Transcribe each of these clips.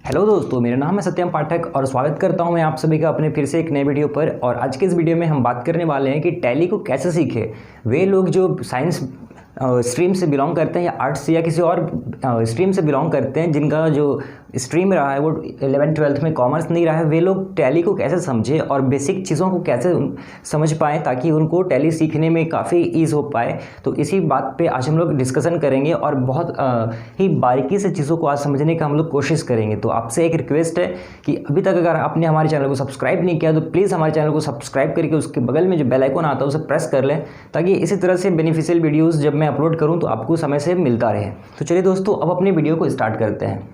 Hello दोस्तों, मेरा नाम है सत्यम पाठक और स्वागत करता हूं मैं आप सभी का अपने फिर से एक नए वीडियो पर। और आज के इस वीडियो में हम बात करने वाले हैं कि टैली को कैसे सीखे वे लोग जो साइंस स्ट्रीम से बिलोंग करते हैं या आर्ट्स या किसी और स्ट्रीम से बिलोंग करते हैं, जिनका जो स्ट्रीम रहा है वो 11th-12th में कॉमर्स नहीं रहा है। वे लोग टैली को कैसे समझे और बेसिक चीज़ों को कैसे समझ पाएँ ताकि उनको टैली सीखने में काफ़ी ईज़ हो पाए। तो इसी बात पे आज हम लोग डिस्कशन करेंगे और बहुत ही बारीकी से चीज़ों को आज समझने का हम लोग कोशिश करेंगे। तो आपसे एक रिक्वेस्ट है कि अभी तक अगर आपने हमारे चैनल को सब्सक्राइब नहीं किया तो प्लीज़ हमारे चैनल को सब्सक्राइब करके उसके बगल में जो बेल आइकन आता है उसे प्रेस कर लें, ताकि इसी तरह से बेनिफिशियल वीडियोज़ जब मैं अपलोड करूँ तो आपको समय से मिलता रहे। तो चलिए दोस्तों, अब अपनी वीडियो को स्टार्ट करते हैं।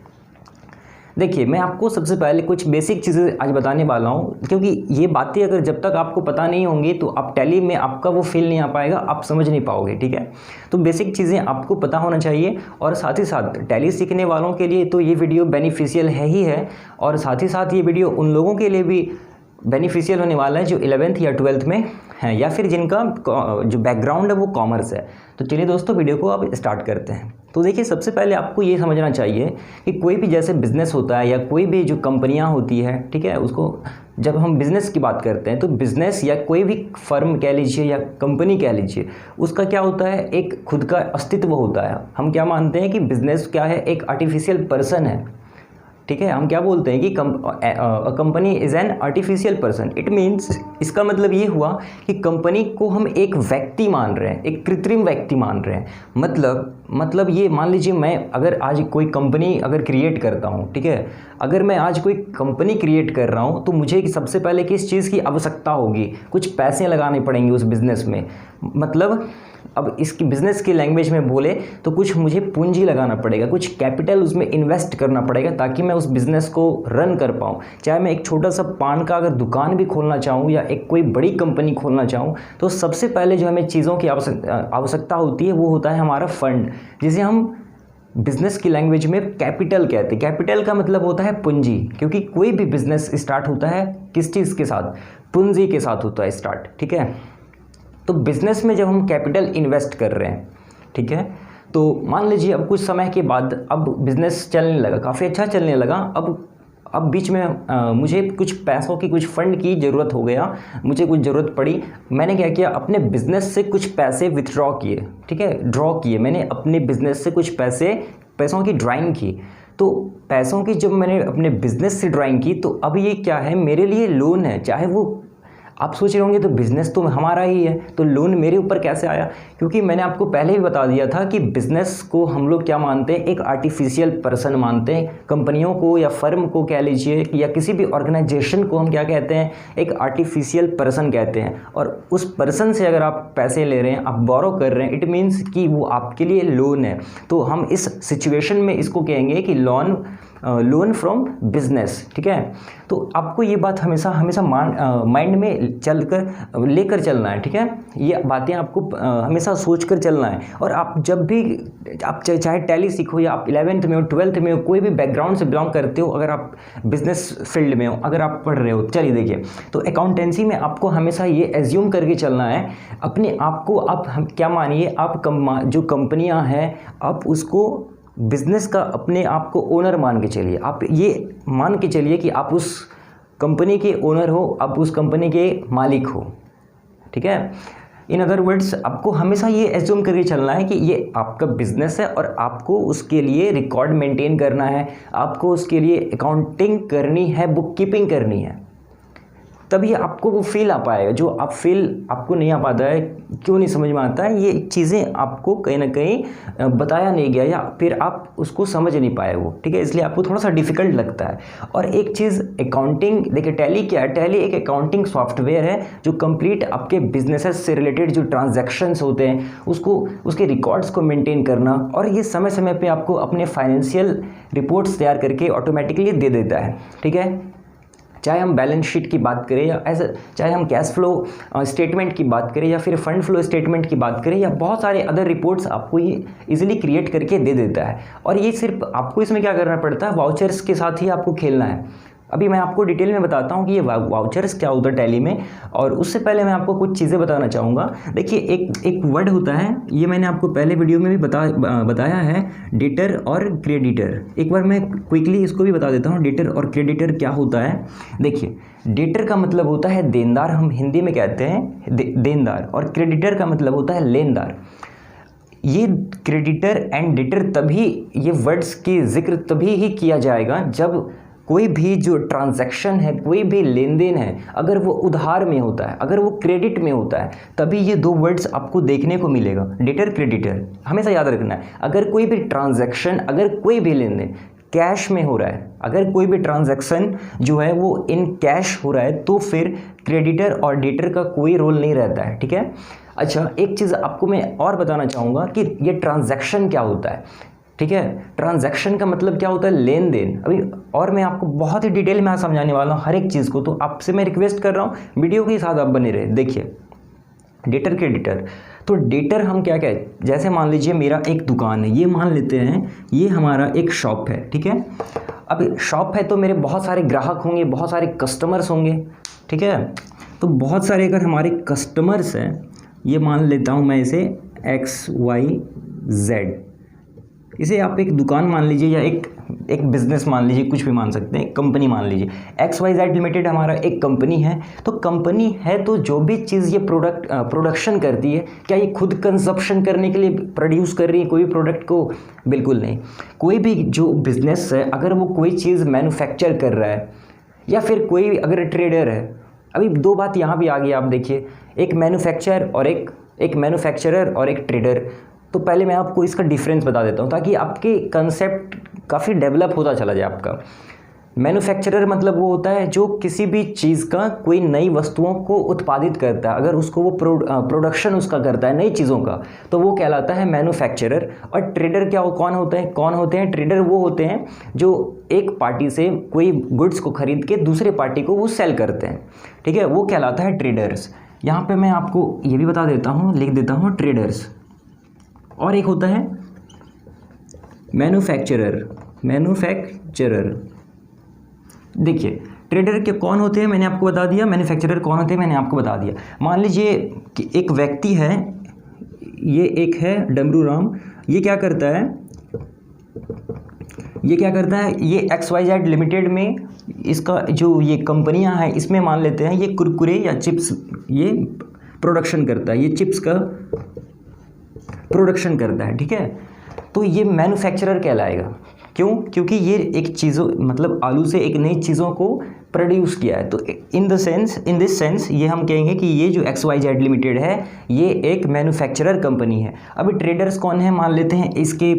देखिए, मैं आपको सबसे पहले कुछ बेसिक चीज़ें आज बताने वाला हूँ, क्योंकि ये बातें अगर जब तक आपको पता नहीं होंगी तो आप टैली में आपका वो फील नहीं आ पाएगा, आप समझ नहीं पाओगे। ठीक है, तो बेसिक चीज़ें आपको पता होना चाहिए। और साथ ही साथ टैली सीखने वालों के लिए तो ये वीडियो बेनिफिशियल है ही है, और साथ ही साथ ये वीडियो उन लोगों के लिए भी बेनिफिशियल होने वाला है जो 11th या 12th में है या फिर जिनका जो बैकग्राउंड है वो कॉमर्स है। तो चलिए दोस्तों, वीडियो को अब स्टार्ट करते हैं। तो देखिए, सबसे पहले आपको ये समझना चाहिए कि कोई भी जैसे बिज़नेस होता है या कोई भी जो कंपनियां होती है, ठीक है, उसको जब हम बिज़नेस की बात करते हैं तो बिज़नेस या कोई भी फर्म कह लीजिए या कंपनी कह लीजिए, उसका क्या होता है, एक खुद का अस्तित्व होता है। हम क्या मानते हैं कि बिज़नेस क्या है, एक आर्टिफिशियल पर्सन है। ठीक है, हम क्या बोलते हैं कि company is an artificial person. It means, इसका मतलब ये हुआ कि कंपनी को हम एक व्यक्ति मान रहे हैं, एक कृत्रिम व्यक्ति मान रहे हैं। मतलब ये मान लीजिए, मैं अगर आज कोई कंपनी अगर क्रिएट करता हूँ, ठीक है, अगर मैं आज कोई कंपनी क्रिएट कर रहा हूँ तो मुझे सबसे पहले किस चीज़ की आवश्यकता होगी, कुछ पैसे लगाने पड़ेंगे उस बिज़नेस में। मतलब अब इसकी बिज़नेस की लैंग्वेज में बोले तो कुछ मुझे पूंजी लगाना पड़ेगा, कुछ कैपिटल उसमें इन्वेस्ट करना पड़ेगा ताकि मैं उस बिज़नेस को रन कर पाऊँ। चाहे मैं एक छोटा सा पान का अगर दुकान भी खोलना चाहूँ या एक कोई बड़ी कंपनी खोलना चाहूँ, तो सबसे पहले जो हमें चीज़ों की आवश्यकता होती है वो होता है हमारा फंड, जिसे हम बिज़नेस की लैंग्वेज में कैपिटल कहते हैं। कैपिटल का मतलब होता है पूंजी, क्योंकि कोई भी बिज़नेस स्टार्ट होता है किस चीज़ के साथ, पूंजी के साथ होता है स्टार्ट। ठीक है, तो बिज़नेस में जब हम कैपिटल इन्वेस्ट कर रहे हैं, ठीक है, तो मान लीजिए अब कुछ समय के बाद अब बिज़नेस चलने लगा, काफ़ी अच्छा चलने लगा। अब बीच में मुझे कुछ पैसों की, कुछ फंड की ज़रूरत हो गया, मुझे कुछ ज़रूरत पड़ी। मैंने क्या किया, अपने बिज़नेस से कुछ पैसे विथड्रॉ किए, ठीक है, ड्रॉ किए। मैंने अपने बिज़नेस से कुछ पैसों की ड्राइंग की। तो पैसों की जब मैंने अपने बिज़नेस से ड्राइंग की तो अब ये क्या है, मेरे लिए लोन है। चाहे वो आप सोच रहे होंगे तो बिज़नेस तो हमारा ही है, तो लोन मेरे ऊपर कैसे आया? क्योंकि मैंने आपको पहले ही बता दिया था कि बिज़नेस को हम लोग क्या मानते हैं, एक आर्टिफिशियल पर्सन मानते हैं। कंपनियों को या फर्म को कह लीजिए या किसी भी ऑर्गेनाइजेशन को हम क्या कहते हैं, एक आर्टिफिशियल पर्सन कहते हैं। और उस पर्सन से अगर आप पैसे ले रहे हैं, आप बोरो कर रहे हैं, इट मीन्स कि वो आपके लिए लोन है। तो हम इस सिचुएशन में इसको कहेंगे कि लोन फ्रॉम बिजनेस। ठीक है, तो आपको ये बात हमेशा माइंड में लेकर चलना है। ठीक है, ये बातें आपको हमेशा सोच कर चलना है। और आप जब भी आप चाहे टैली सीखो या आप 11th में हो, 12th में हो, कोई भी बैकग्राउंड से बिलोंग करते हो, अगर आप बिजनेस फील्ड में हो, अगर आप पढ़ रहे हो, चलिए देखिए, तो अकाउंटेंसी में आपको हमेशा ये एज्यूम करके चलना है अपने आप को। आप क्या मानिए, आप जो कंपनियां हैं, आप उसको बिज़नेस का अपने आप को ओनर मान के चलिए। आप ये मान के चलिए कि आप उस कंपनी के ओनर हो, आप उस कंपनी के मालिक हो। ठीक है, इन अदर वर्ड्स, आपको हमेशा ये एज्यूम करके चलना है कि ये आपका बिजनेस है और आपको उसके लिए रिकॉर्ड मेंटेन करना है, आपको उसके लिए अकाउंटिंग करनी है, बुक कीपिंग करनी है। तभी आपको वो फील आ पाएगा। जो आप फील आपको नहीं आ पाता है, क्यों नहीं समझ में आता है, ये चीज़ें आपको कहीं ना कहीं बताया नहीं गया या फिर आप उसको समझ नहीं पाए वो। ठीक है, इसलिए आपको थोड़ा सा डिफिकल्ट लगता है। और एक चीज़ अकाउंटिंग, देखिए टैली क्या है, टैली एक अकाउंटिंग सॉफ्टवेयर है जो कंप्लीट आपके बिजनेसेस से रिलेटेड जो ट्रांजैक्शंस होते हैं उसके रिकॉर्ड्स को मेंटेन करना, और ये समय समय पर आपको अपने फाइनेंशियल रिपोर्ट्स तैयार करके ऑटोमेटिकली दे देता है। ठीक है, चाहे हम बैलेंस शीट की बात करें या चाहे हम कैश फ्लो स्टेटमेंट की बात करें या फिर फंड फ्लो स्टेटमेंट की बात करें या बहुत सारे अदर रिपोर्ट्स, आपको ये इजीली क्रिएट करके दे देता है। और ये सिर्फ आपको इसमें क्या करना पड़ता है, वाउचर्स के साथ ही आपको खेलना है। अभी मैं आपको डिटेल में बताता हूँ कि ये वाउचर्स क्या होता है टैली में, और उससे पहले मैं आपको कुछ चीज़ें बताना चाहूँगा। देखिए एक वर्ड होता है, ये मैंने आपको पहले वीडियो में भी बताया है, डेटर और क्रेडिटर। एक बार मैं क्विकली इसको भी बता देता हूँ, डेटर और क्रेडिटर क्या होता है। देखिए, डेटर का मतलब होता है देनदार, हम हिंदी में कहते हैं देनदार, और क्रेडिटर का मतलब होता है लेनदार। ये क्रेडिटर एंड डेटर तभी, ये वर्ड्स की जिक्र तभी ही किया जाएगा जब कोई भी जो ट्रांजैक्शन है, कोई भी लेन देन है, अगर वो उधार में होता है, अगर वो क्रेडिट में होता है, तभी ये दो वर्ड्स आपको देखने को मिलेगा, डेटर क्रेडिटर। हमेशा याद रखना है, अगर कोई भी ट्रांजैक्शन, अगर कोई भी लेन देन कैश में हो रहा है, अगर कोई भी ट्रांजैक्शन जो है वो इन कैश हो रहा है, तो फिर क्रेडिटर और डेटर का कोई रोल नहीं रहता है, ठीक है। अच्छा, एक चीज़ आपको मैं और बताना चाहूँगा कि ये ट्रांजैक्शन क्या होता है, ठीक है। ट्रांजैक्शन का मतलब क्या होता है, लेन देन। अभी और मैं आपको बहुत ही डिटेल में समझाने वाला हूँ हर एक चीज़ को, तो आपसे मैं रिक्वेस्ट कर रहा हूँ वीडियो के साथ आप बने रहे। देखिए, डेटर क्रेडिटर, तो डेटर हम क्या कहते, जैसे मान लीजिए मेरा एक दुकान है, ये मान लेते हैं ये हमारा एक शॉप है, ठीक है। अब शॉप है तो मेरे बहुत सारे ग्राहक होंगे, बहुत सारे कस्टमर्स होंगे, ठीक है। तो बहुत सारे अगर हमारे कस्टमर्स हैं, ये मान लेता हूँ मैं इसे XYZ, इसे आप एक दुकान मान लीजिए या एक बिजनेस मान लीजिए, कुछ भी मान सकते हैं, कंपनी मान लीजिए। XYZ लिमिटेड हमारा एक कंपनी है। तो कंपनी है तो जो भी चीज़ ये प्रोडक्शन करती है, क्या ये खुद कंजप्शन करने के लिए प्रोड्यूस कर रही है कोई भी प्रोडक्ट को? बिल्कुल नहीं। कोई भी जो बिजनेस है, अगर वो कोई चीज़ मैन्युफैक्चर कर रहा है, या फिर कोई अगर ट्रेडर है, अभी दो बात यहाँ भी आ गई, आप देखिए, एक मैन्युफैक्चरर और एक ट्रेडर। तो पहले मैं आपको इसका डिफरेंस बता देता हूँ ताकि आपके कंसेप्ट काफ़ी डेवलप होता चला जाए आपका। मैन्युफैक्चरर मतलब वो होता है जो किसी भी चीज़ का, कोई नई वस्तुओं को उत्पादित करता है, अगर उसको वो प्रोडक्शन उसका करता है नई चीज़ों का, तो वो कहलाता है मैन्युफैक्चरर। और ट्रेडर कौन होते हैं? ट्रेडर वो होते हैं जो एक पार्टी से कोई गुड्स को खरीद के दूसरे पार्टी को वो सेल करते हैं, ठीक है, वो कहलाता है ट्रेडर्स। यहाँ पर मैं आपको ये भी बता देता हूँ, लिख देता हूँ ट्रेडर्स। और एक होता है मैन्युफैक्चरर। देखिए, ट्रेडर के कौन होते हैं मैंने आपको बता दिया, मैन्युफैक्चरर कौन होते हैं मैंने आपको बता दिया। मान लीजिए कि एक व्यक्ति है, ये एक है डमरू राम, ये क्या करता है, ये XYZ लिमिटेड में इसका जो ये कंपनियां हैं, इसमें मान लेते हैं ये कुरकुरे या चिप्स ये प्रोडक्शन करता है, ये चिप्स का प्रोडक्शन करता है, ठीक है। तो ये मैन्युफैक्चरर कहलाएगा। क्यों? क्योंकि ये एक चीज़ों, मतलब आलू से एक नई चीज़ों को प्रोड्यूस किया है। तो इन दिस सेंस ये हम कहेंगे कि ये जो XYZ लिमिटेड है, ये एक मैन्युफैक्चरर कंपनी है। अभी ट्रेडर्स कौन है, मान लेते हैं इसके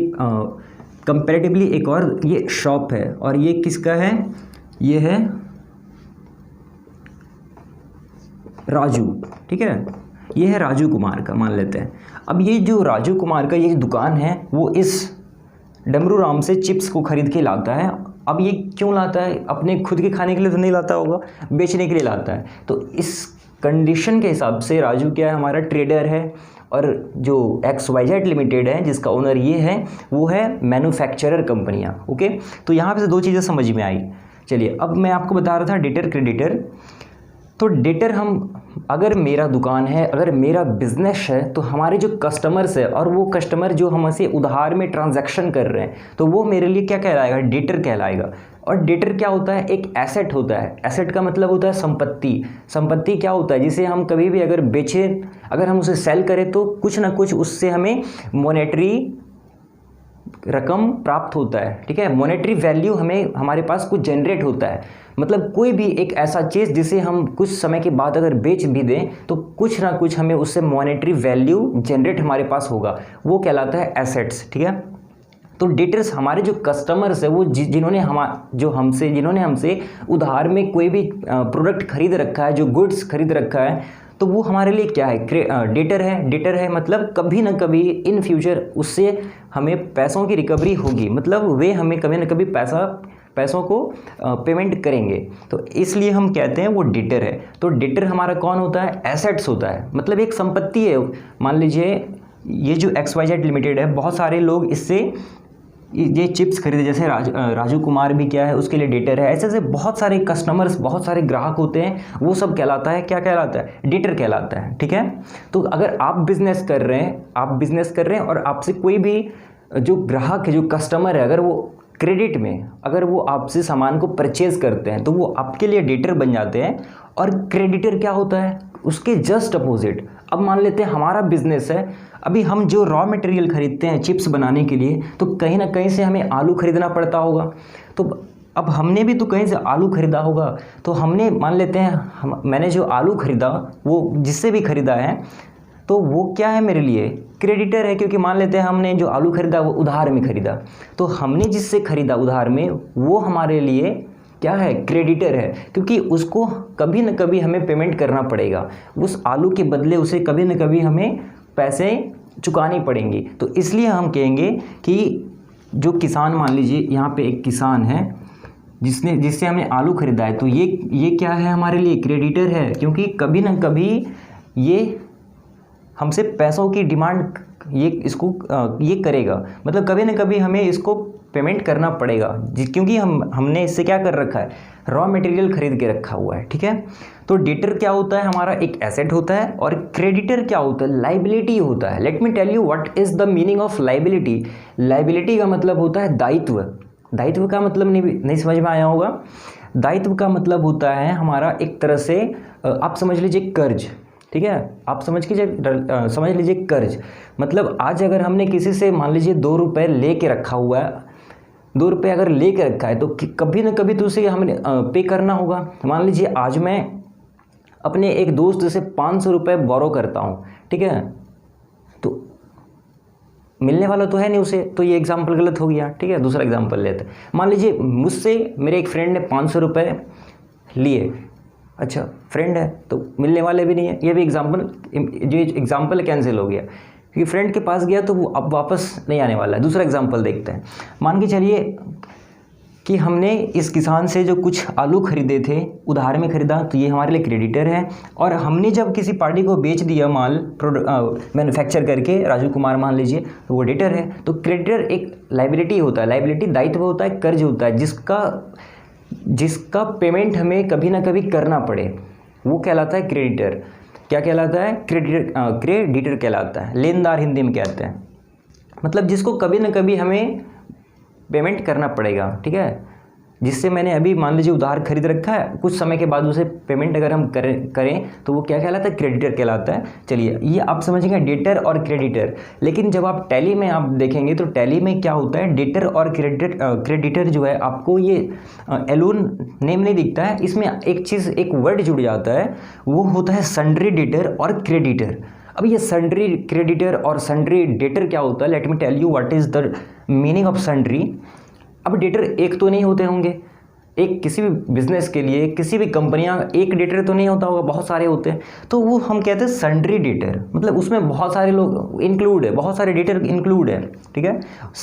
कंपैरेटिवली एक और ये शॉप है, और ये किसका है, ये है राजू, ठीक है, ये है राजू कुमार का, मान लेते हैं। अब ये जो राजू कुमार का ये दुकान है, वो इस डमरू राम से चिप्स को खरीद के लाता है। अब ये क्यों लाता है? अपने खुद के खाने के लिए तो नहीं लाता होगा, बेचने के लिए लाता है। तो इस कंडीशन के हिसाब से राजू क्या है, हमारा ट्रेडर है, और जो XYZ लिमिटेड है जिसका ओनर ये है, वो है मैन्युफैक्चरर कंपनियाँ। ओके, तो यहाँ पे से दो चीज़ें समझ में आई। चलिए, अब मैं आपको बता रहा था डेटर क्रेडिटर। तो डेटर, हम अगर मेरा दुकान है, अगर मेरा बिजनेस है, तो हमारे जो कस्टमर्स है, और वो कस्टमर जो हमसे उधार में ट्रांजैक्शन कर रहे हैं, तो वो मेरे लिए क्या कहलाएगा, डेटर कहलाएगा। और डेटर क्या होता है, एक एसेट होता है। एसेट का मतलब होता है संपत्ति। संपत्ति क्या होता है, जिसे हम कभी भी अगर बेचें, अगर हम उसे सेल करें, तो कुछ ना कुछ उससे हमें मॉनेटरी रकम प्राप्त होता है, ठीक है, मॉनेटरी वैल्यू हमें, हमारे पास कुछ जनरेट होता है। मतलब कोई भी एक ऐसा चीज़ जिसे हम कुछ समय के बाद अगर बेच भी दें, तो कुछ ना कुछ हमें उससे मॉनेटरी वैल्यू जनरेट हमारे पास होगा, वो कहलाता है एसेट्स, ठीक है। तो डेटर्स, हमारे जो कस्टमर्स है, वो जिन्होंने हमसे उधार में कोई भी प्रोडक्ट खरीद रखा है, जो गुड्स खरीद रखा है, तो वो हमारे लिए क्या है, डेटर है। डेटर है मतलब कभी ना कभी इन फ्यूचर उससे हमें पैसों की रिकवरी होगी, मतलब वे हमें कभी ना कभी पैसों को पेमेंट करेंगे, तो इसलिए हम कहते हैं वो डेटर है। तो डेटर हमारा कौन होता है, एसेट्स होता है, मतलब एक संपत्ति है। मान लीजिए ये जो XYZ लिमिटेड है, बहुत सारे लोग इससे ये चिप्स खरीदे, जैसे राजू कुमार भी क्या है, उसके लिए डेटर है। ऐसे ऐसे बहुत सारे कस्टमर्स, बहुत सारे ग्राहक होते हैं, वो सब कहलाता है, क्या कहलाता है, डेटर कहलाता है। ठीक है, तो अगर आप बिजनेस कर रहे हैं, और आपसे कोई भी जो ग्राहक है, जो कस्टमर है, अगर वो क्रेडिट में, अगर वो आपसे सामान को परचेज करते हैं, तो वो आपके लिए डेटर बन जाते हैं। और क्रेडिटर क्या होता है, उसके जस्ट अपोजिट। अब मान लेते हैं हमारा बिजनेस है, अभी हम जो रॉ मटेरियल खरीदते हैं चिप्स बनाने के लिए, तो कहीं ना कहीं से हमें आलू खरीदना पड़ता होगा। तो अब हमने भी तो कहीं से आलू खरीदा होगा, तो हमने मान लेते हैं मैंने जो आलू खरीदा, वो जिससे भी खरीदा है, तो वो क्या है मेरे लिए, क्रेडिटर है। क्योंकि मान लेते हैं हमने जो आलू खरीदा वो उधार में खरीदा, तो हमने जिससे खरीदा उधार में, वो हमारे लिए क्या है, क्रेडिटर है। क्योंकि उसको कभी न कभी हमें पेमेंट करना पड़ेगा, उस आलू के बदले उसे कभी न कभी हमें पैसे चुकानी पड़ेंगी। तो इसलिए हम कहेंगे कि जो किसान, मान लीजिए यहाँ पे एक किसान है जिससे हमने आलू खरीदा है, तो ये क्या है, हमारे लिए क्रेडिटर है। क्योंकि कभी ना कभी ये हमसे पैसों की डिमांड ये करेगा, मतलब कभी ना कभी हमें इसको पेमेंट करना पड़ेगा, क्योंकि हमने इससे क्या कर रखा है, रॉ मटेरियल खरीद के रखा हुआ है। ठीक है, तो डेटर क्या होता है, हमारा एक एसेट होता है, और क्रेडिटर क्या होता है, लाइबिलिटी होता है। Let me tell you what is the meaning of liability. Liability का मतलब होता है दायित्व। दायित्व का मतलब नहीं समझ में आया होगा। दायित्व का मतलब होता है हमारा एक तरह से, आप समझ लीजिए कर्ज। ठीक है, आप समझ लीजिए कर्ज, मतलब आज अगर हमने किसी से मान लीजिए 2 रुपये ले के रखा हुआ है, 2 रुपये अगर ले के रखा है, तो कभी ना कभी तो उसे हमें पे करना होगा। मान लीजिए आज मैं अपने एक दोस्त से 500 रुपये बोरो करता हूँ, ठीक है, तो मिलने वाला तो है नहीं उसे, तो ये एग्जाम्पल गलत हो गया। ठीक है, दूसरा एग्जाम्पल लेते हैं। मान लीजिए मुझसे मेरे एक फ्रेंड ने 500 रुपये लिए, अच्छा फ्रेंड है तो मिलने वाले भी नहीं है, ये भी एग्जाम्पल कैंसिल हो गया, क्योंकि फ्रेंड के पास गया तो वो अब वापस नहीं आने वाला है। दूसरा एग्जाम्पल देखते हैं। मान के चलिए कि हमने इस किसान से जो कुछ आलू खरीदे थे, उधार में खरीदा, तो ये हमारे लिए क्रेडिटर है। और हमने जब किसी पार्टी को बेच दिया माल मैन्युफैक्चर करके, राजू कुमार मान लीजिए, तो वो डेटर है। तो क्रेडिटर एक लाइबिलिटी होता है, लाइबिलिटी दायित्व होता है, कर्ज होता है, जिसका पेमेंट हमें कभी ना कभी करना पड़े, वो कहलाता है क्रेडिटर। क्या कहलाता है, क्रेडिटर कहलाता है, लेनदार हिंदी में कहते हैं, मतलब जिसको कभी ना कभी हमें पेमेंट करना पड़ेगा। ठीक है, जिससे मैंने अभी मान लीजिए उधार खरीद रखा है, कुछ समय के बाद उसे पेमेंट अगर हम करें तो वो क्या कहलाता है, क्रेडिटर कहलाता है। चलिए, ये आप समझेंगे डेटर और क्रेडिटर। लेकिन जब आप टैली में आप देखेंगे तो टैली में क्या होता है, डेटर और क्रेडिटर जो है, आपको ये एलोन नेम नहीं दिखता है, इसमें एक वर्ड जुड़ जाता है, वो होता है सन्ड्री डेटर और क्रेडिटर। अब ये सन्ड्री क्रेडिटर और सन्ड्री डेटर क्या होता है, let me tell you what is the meaning of sundry. अब डेटर एक तो नहीं होते होंगे, एक किसी भी बिजनेस के लिए, किसी भी कंपनियां, एक डेटर तो नहीं होता होगा, बहुत सारे होते हैं, तो वो हम कहते हैं सन्ड्री डेटर, मतलब उसमें बहुत सारे लोग इंक्लूड है, बहुत सारे डेटर इंक्लूड है। ठीक है,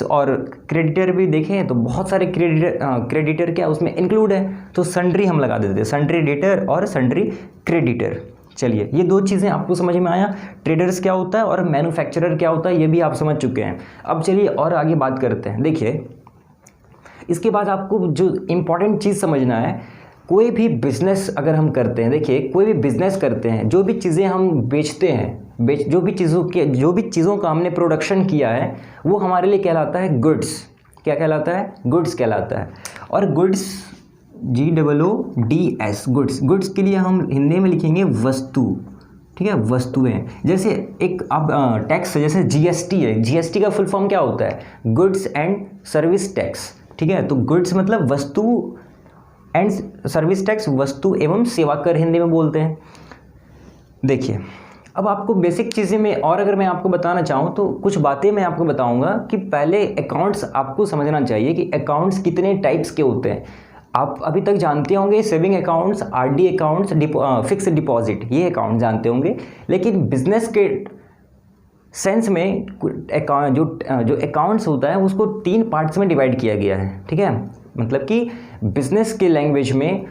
और क्रेडिटर भी देखें तो बहुत सारे क्रेडिटर क्या उसमें इंक्लूड है, तो सन्ड्री हम लगा देते हैं, सन्ड्री डेटर और सन्ड्री क्रेडिटर। चलिए, ये 2 चीज़ें आपको समझ में आया, ट्रेडर्स क्या होता है और मैन्युफैक्चरर क्या होता है, ये भी आप समझ चुके हैं। अब चलिए और आगे बात करते हैं। देखिए, इसके बाद आपको जो इम्पॉर्टेंट चीज़ समझना है, कोई भी बिजनेस अगर हम करते हैं, देखिए कोई भी बिजनेस करते हैं, जो भी चीज़ें हम बेचते हैं, जो भी चीज़ों का हमने प्रोडक्शन किया है, वो हमारे लिए कहलाता है गुड्स। क्या कहलाता है, गुड्स कहलाता है। और गुड्स GOODS, गुड्स के लिए हम हिंदी में लिखेंगे वस्तु। ठीक है, वस्तुएं। जैसे एक अब टैक्स, जैसे GST है, GST का फुल फॉर्म क्या होता है, गुड्स एंड सर्विस टैक्स। ठीक है, तो गुड्स मतलब वस्तु एंड सर्विस टैक्स, वस्तु एवं सेवा कर हिंदी में बोलते हैं। देखिए, अब आपको बेसिक चीज़ें में और अगर मैं आपको बताना चाहूँ तो कुछ बातें मैं आपको बताऊंगा कि पहले अकाउंट्स आपको समझना चाहिए कि अकाउंट्स कितने टाइप्स के होते हैं। आप अभी तक जानते होंगे saving accounts, RD accounts, fix deposit, ये अकाउंट जानते होंगे। लेकिन बिजनेस के सेंस में जो अकाउंट्स होता है उसको 3 पार्ट्स में डिवाइड किया गया है। ठीक है, मतलब कि बिजनेस के लैंग्वेज में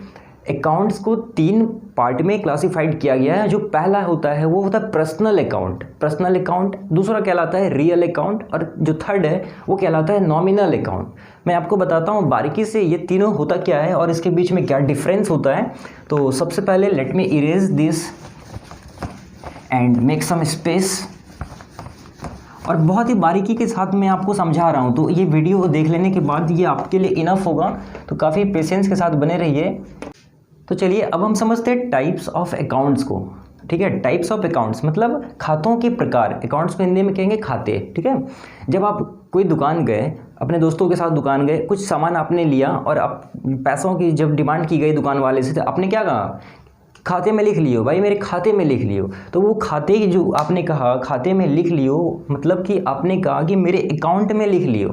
अकाउंट्स को 3 पार्ट में क्लासिफाइड किया गया है। जो पहला होता है वो होता है पर्सनल अकाउंट, पर्सनल अकाउंट। दूसरा कहलाता है रियल अकाउंट, और जो थर्ड है वो कहलाता है नॉमिनल अकाउंट। मैं आपको बताता हूँ बारीकी से ये तीनों होता क्या है और इसके बीच में क्या डिफरेंस होता है। तो सबसे पहले let me erase this and make some space, और बहुत ही बारीकी के साथ मैं आपको समझा रहा हूँ, तो ये वीडियो देख लेने के बाद ये आपके लिए इनफ होगा, तो काफ़ी पेशेंस के साथ बने रहिए। तो चलिए अब हम समझते हैं टाइप्स ऑफ अकाउंट्स को। ठीक है, टाइप्स ऑफ अकाउंट्स मतलब खातों के प्रकार। अकाउंट्स को हिंदी में कहेंगे खाते। ठीक है, जब आप कोई दुकान गए, अपने दोस्तों के साथ दुकान गए, कुछ सामान आपने लिया और आप पैसों की जब डिमांड की गई दुकान वाले से, तो आपने क्या कहा, खाते में लिख लियो भाई, मेरे खाते में लिख लियो। तो वो खाते की जो आपने कहा खाते में लिख लियो, मतलब कि आपने कहा कि मेरे अकाउंट में लिख लियो।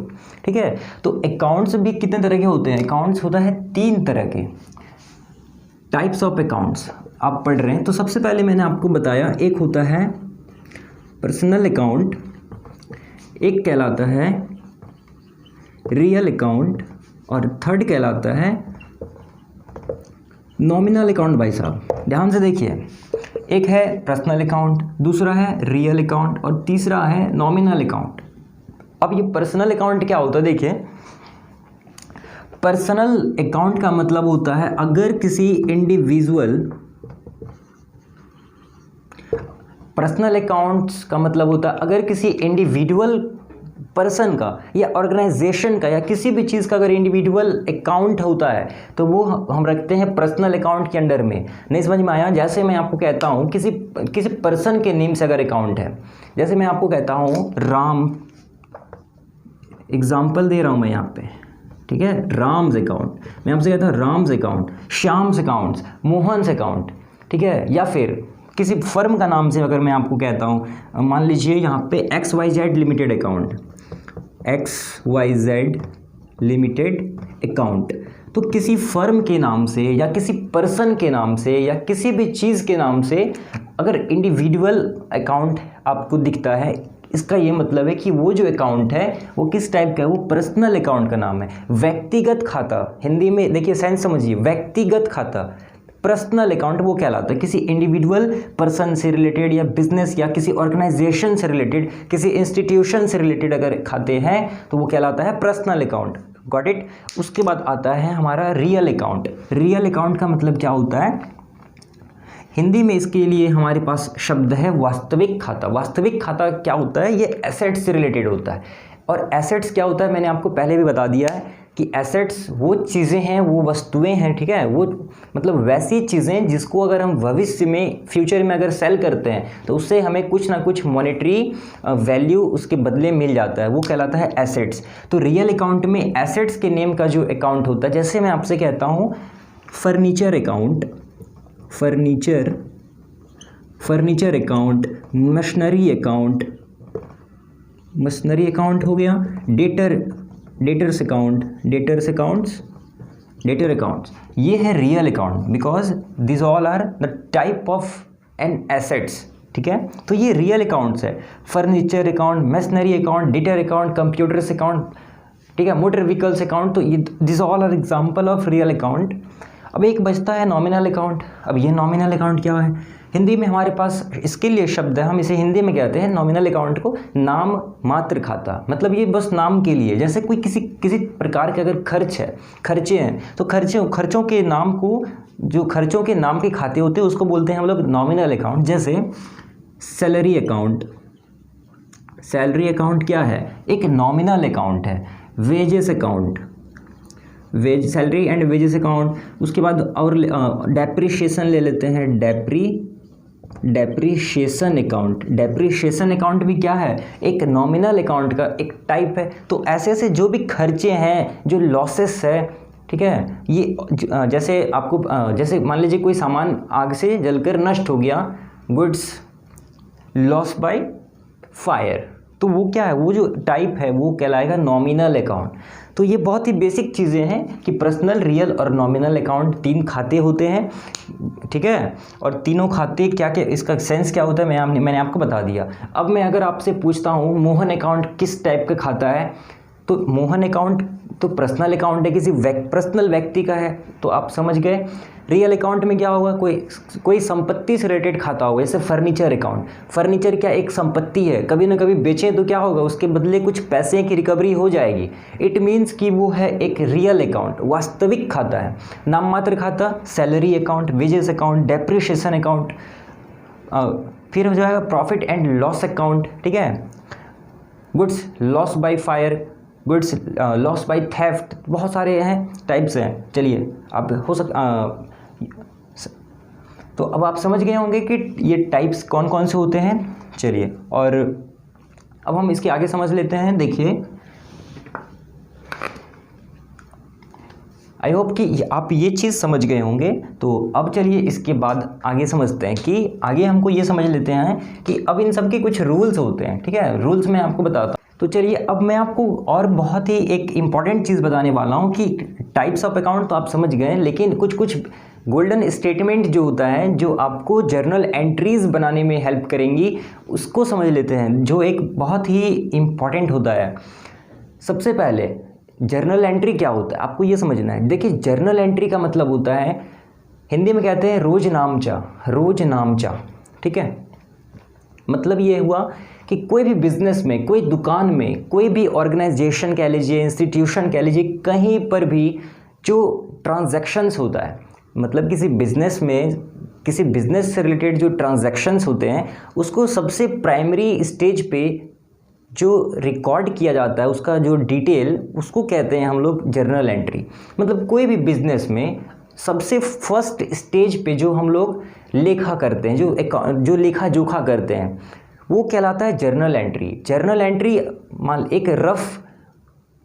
ठीक है, तो अकाउंट्स भी कितने तरह के होते हैं? अकाउंट्स होता है 3 तरह के। टाइप्स ऑफ अकाउंट्स आप पढ़ रहे हैं, तो सबसे पहले मैंने आपको बताया एक होता है पर्सनल अकाउंट, एक कहलाता है रियल अकाउंट, और थर्ड कहलाता है नॉमिनल अकाउंट। भाई साहब ध्यान से देखिए, एक है पर्सनल अकाउंट, दूसरा है रियल अकाउंट, और तीसरा है नॉमिनल अकाउंट। अब ये पर्सनल अकाउंट क्या होता है? देखिए, पर्सनल अकाउंट का मतलब होता है अगर किसी इंडिविजुअल, पर्सनल अकाउंट्स का मतलब होता है अगर किसी इंडिविजुअल पर्सन का या ऑर्गेनाइजेशन का या किसी भी चीज़ का अगर इंडिविजुअल अकाउंट होता है तो वो हम रखते हैं पर्सनल अकाउंट के अंडर में। नहीं समझ में आया? जैसे मैं आपको कहता हूँ किसी पर्सन के नेम से अगर अकाउंट है, जैसे मैं आपको कहता हूँ राम, एग्जाम्पल दे रहा हूँ मैं यहाँ पे। ठीक है, राम्स अकाउंट, मैं आपसे कहता हूँ Ram's account, Shyam's accounts, Mohan's account. ठीक है, या फिर किसी फर्म का नाम से अगर मैं आपको कहता हूँ, मान लीजिए यहाँ पे XYZ limited account, XYZ limited account, तो किसी फर्म के नाम से या किसी पर्सन के नाम से या किसी भी चीज़ के नाम से अगर इंडिविजुअल अकाउंट आपको दिखता है, इसका ये मतलब है कि वो जो अकाउंट है वो किस टाइप का है, वो पर्सनल अकाउंट का नाम है। व्यक्तिगत खाता, हिंदी में देखिए सेंस समझिए, व्यक्तिगत खाता पर्सनल अकाउंट वो कहलाता है किसी इंडिविजुअल पर्सन से रिलेटेड या बिजनेस या किसी ऑर्गेनाइजेशन से रिलेटेड, किसी इंस्टीट्यूशन से रिलेटेड अगर खाते हैं तो वो कहलाता है पर्सनल अकाउंट। Got it? उसके बाद आता है हमारा रियल अकाउंट। रियल अकाउंट का मतलब क्या होता है? हिंदी में इसके लिए हमारे पास शब्द है वास्तविक खाता। वास्तविक खाता क्या होता है? ये एसेट्स से रिलेटेड होता है। और एसेट्स क्या होता है मैंने आपको पहले भी बता दिया है कि एसेट्स वो चीज़ें हैं, वो वस्तुएं हैं। ठीक है, वो मतलब वैसी चीज़ें जिसको अगर हम भविष्य में, फ्यूचर में अगर सेल करते हैं तो उससे हमें कुछ ना कुछ मॉनेटरी वैल्यू उसके बदले मिल जाता है, वो कहलाता है एसेट्स। तो रियल अकाउंट में एसेट्स के नेम का जो अकाउंट होता है, जैसे मैं आपसे कहता हूँ furniture account, furniture account, machinery account हो गया, डेटर अकाउंट्स, ये है real account, because this all are the type of an assets. ठीक है, तो ये रियल अकाउंट्स है। Furniture account, machinery account, debtor account, computers account, ठीक है, मोटर व्हीकल्स अकाउंट, तो ये this all are example of real account. अब एक बचता है नॉमिनल अकाउंट। अब ये नॉमिनल अकाउंट क्या है? हिंदी में हमारे पास इसके लिए शब्द है, हम इसे हिंदी में कहते हैं नॉमिनल अकाउंट को नाम मात्र खाता। मतलब ये बस नाम के लिए, जैसे कोई किसी प्रकार के अगर खर्चे हैं तो खर्चों के नाम को, जो खर्चों के नाम के खाते होते हैं उसको बोलते हैं हम लोग नॉमिनल अकाउंट। जैसे सैलरी अकाउंट क्या है? एक नॉमिनल अकाउंट है। Wages account, salary and wages account. उसके बाद और डेप्रिशिएशन ले लेते हैं, डेप्रिशिएशन अकाउंट भी क्या है? एक नॉमिनल अकाउंट का एक टाइप है। तो ऐसे जो भी खर्चे हैं, जो लॉसेस है, ठीक है, ये जैसे आपको जैसे मान लीजिए कोई सामान आग से जलकर नष्ट हो गया, गुड्स लॉस बाय फायर, तो वो क्या है? वो जो टाइप है वो कहलाएगा नॉमिनल अकाउंट। तो ये बहुत ही बेसिक चीज़ें हैं कि पर्सनल, रियल और नॉमिनल अकाउंट 3 खाते होते हैं। ठीक है, और तीनों खाते क्या इसका सेंस क्या होता है मैंने आपको बता दिया। अब मैं अगर आपसे पूछता हूँ मोहन अकाउंट किस टाइप का खाता है, तो मोहन अकाउंट तो पर्सनल अकाउंट है, किसी पर्सनल व्यक्ति का है, तो आप समझ गए। रियल अकाउंट में क्या होगा, कोई संपत्ति से रिलेटेड खाता होगा, जैसे फर्नीचर अकाउंट। फर्नीचर क्या एक संपत्ति है, कभी ना कभी बेचें तो क्या होगा, उसके बदले कुछ पैसे की रिकवरी हो जाएगी। इट मीन्स कि वो है एक रियल अकाउंट, वास्तविक खाता है। नाम मात्र खाता salary account, wages account, depreciation account, फिर हो जाएगा प्रॉफिट एंड लॉस अकाउंट, ठीक है। Goods loss by fire, goods loss by theft, बहुत सारे हैं, टाइप्स हैं। चलिए अब तो अब आप समझ गए होंगे कि ये टाइप्स कौन कौन से होते हैं। चलिए और अब हम इसके आगे समझ लेते हैं। देखिए आई होप कि आप ये चीज़ समझ गए होंगे। तो अब चलिए इसके बाद आगे समझते हैं कि आगे हमको ये समझ लेते हैं कि अब इन सब के कुछ रूल्स होते हैं, ठीक है। रूल्स मैं आपको बताता हूँ। तो चलिए अब मैं आपको और बहुत ही एक इम्पॉर्टेंट चीज़ बताने वाला हूँ कि टाइप्स ऑफ अकाउंट तो आप समझ गए, लेकिन कुछ गोल्डन स्टेटमेंट जो होता है, जो आपको जर्नल एंट्रीज बनाने में हेल्प करेंगी, उसको समझ लेते हैं, जो एक बहुत ही इम्पॉर्टेंट होता है। सबसे पहले जर्नल एंट्री क्या होता है, आपको ये समझना है। देखिए जर्नल एंट्री का मतलब होता है, हिंदी में कहते हैं रोज नामचा, ठीक है। मतलब ये हुआ कि कोई भी बिजनेस में, कोई दुकान में, कोई भी ऑर्गेनाइजेशन कह लीजिए, इंस्टीट्यूशन कह लीजिए, कहीं पर भी जो ट्रांजैक्शंस होता है, मतलब किसी बिजनेस में, किसी बिजनेस से रिलेटेड जो ट्रांजैक्शंस होते हैं, उसको सबसे प्राइमरी स्टेज पे जो रिकॉर्ड किया जाता है, उसका जो डिटेल, उसको कहते हैं हम लोग जर्नल एंट्री। मतलब कोई भी बिजनेस में सबसे फर्स्ट स्टेज पे जो हम लोग लेखा करते हैं, जो लेखा जोखा करते हैं, वो कहलाता है जर्नल एंट्री। जर्नल एंट्री मान एक रफ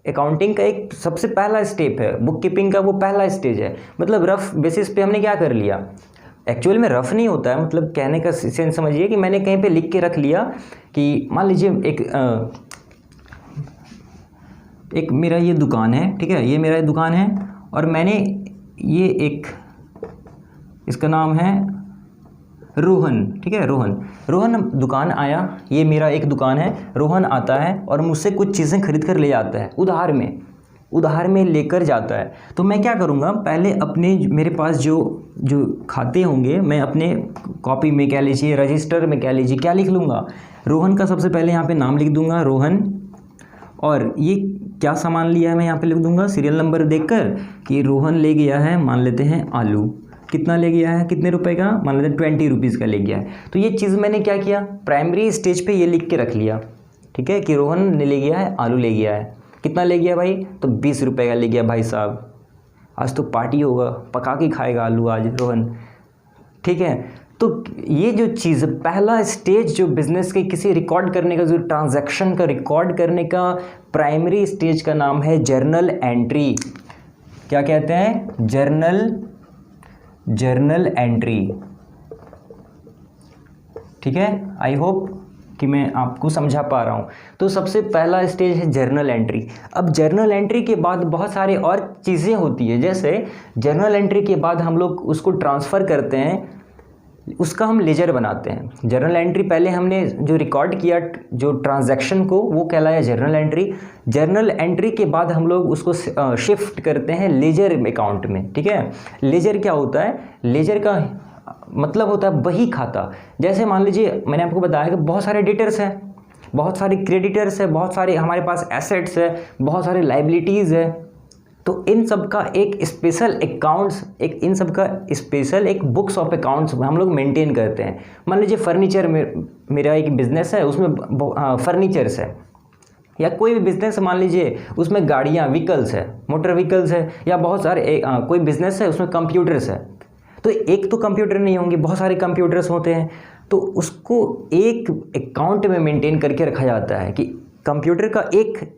अकाउंटिंग का एक सबसे पहला स्टेप है, बुक कीपिंग का वो पहला स्टेज है। मतलब रफ बेसिस पे हमने क्या कर लिया, एक्चुअल में रफ नहीं होता है, मतलब कहने का सेंस समझिए कि मैंने कहीं पे लिख के रख लिया कि मान लीजिए एक मेरा ये दुकान है, ठीक है, ये मेरा दुकान है, और मैंने ये एक, इसका नाम है रोहन, ठीक है। रोहन दुकान आया, ये मेरा एक दुकान है, रोहन आता है और मुझसे कुछ चीज़ें खरीद कर ले जाता है, उधार में लेकर जाता है। तो मैं क्या करूँगा, पहले अपने मेरे पास जो खाते होंगे, मैं अपने कॉपी में कह लीजिए, रजिस्टर में कह लीजिए, क्या लिख लूँगा, रोहन का सबसे पहले यहाँ पे नाम लिख दूँगा, रोहन, और ये क्या सामान लिया है मैं यहाँ पे लिख दूँगा, सीरियल नंबर देखकर कि रोहन ले गया है, मान लेते हैं आलू, कितना ले गया है, कितने रुपए का, मान लेते हैं 20 रुपीज़ का ले गया है। तो ये चीज़ मैंने क्या किया, प्राइमरी स्टेज पे ये लिख के रख लिया, ठीक है, कि रोहन ने ले गया है, आलू ले गया है, कितना ले गया भाई, तो 20 रुपये का ले गया भाई साहब, आज तो पार्टी होगा, पका के खाएगा आलू आज रोहन, ठीक है। तो ये जो चीज़, पहला स्टेज जो बिज़नेस के किसी रिकॉर्ड करने का, जो ट्रांजैक्शन का रिकॉर्ड करने का प्राइमरी स्टेज का नाम है जर्नल एंट्री। क्या कहते हैं, जर्नल एंट्री, ठीक है। आई होप कि मैं आपको समझा पा रहा हूँ। तो सबसे पहला स्टेज है जर्नल एंट्री। अब जर्नल एंट्री के बाद बहुत सारे और चीज़ें होती है, जैसे जर्नल एंट्री के बाद हम लोग उसको ट्रांसफ़र करते हैं, उसका हम लेजर बनाते हैं। जर्नल एंट्री पहले हमने जो रिकॉर्ड किया जो ट्रांजैक्शन को, वो कहलाया जर्नल एंट्री। जर्नल एंट्री के बाद हम लोग उसको शिफ्ट करते हैं लेजर अकाउंट में, ठीक है। लेजर क्या होता है, लेजर का मतलब होता है बही खाता। जैसे मान लीजिए मैंने आपको बताया कि बहुत सारे डेटर्स हैं, बहुत सारे क्रेडिटर्स है, बहुत सारे हमारे पास एसेट्स है, बहुत सारे लाइबिलिटीज़ है। तो इन सब का एक स्पेशल अकाउंट्स, इन सब का स्पेशल एक बुक्स ऑफ अकाउंट्स हम लोग मेंटेन करते हैं। मान लीजिए फर्नीचर में मेरा एक बिज़नेस है, उसमें फर्नीचर्स है, या कोई भी बिज़नेस मान लीजिए उसमें गाड़ियाँ, व्हीकल्स है, मोटर व्हीकल्स है, या बहुत सारे कोई बिज़नेस है उसमें कंप्यूटर्स है। तो एक तो कंप्यूटर नहीं होंगे, बहुत सारे कंप्यूटर्स होते हैं, तो उसको एक अकाउंट में मेंटेन करके रखा जाता है कि कंप्यूटर का एक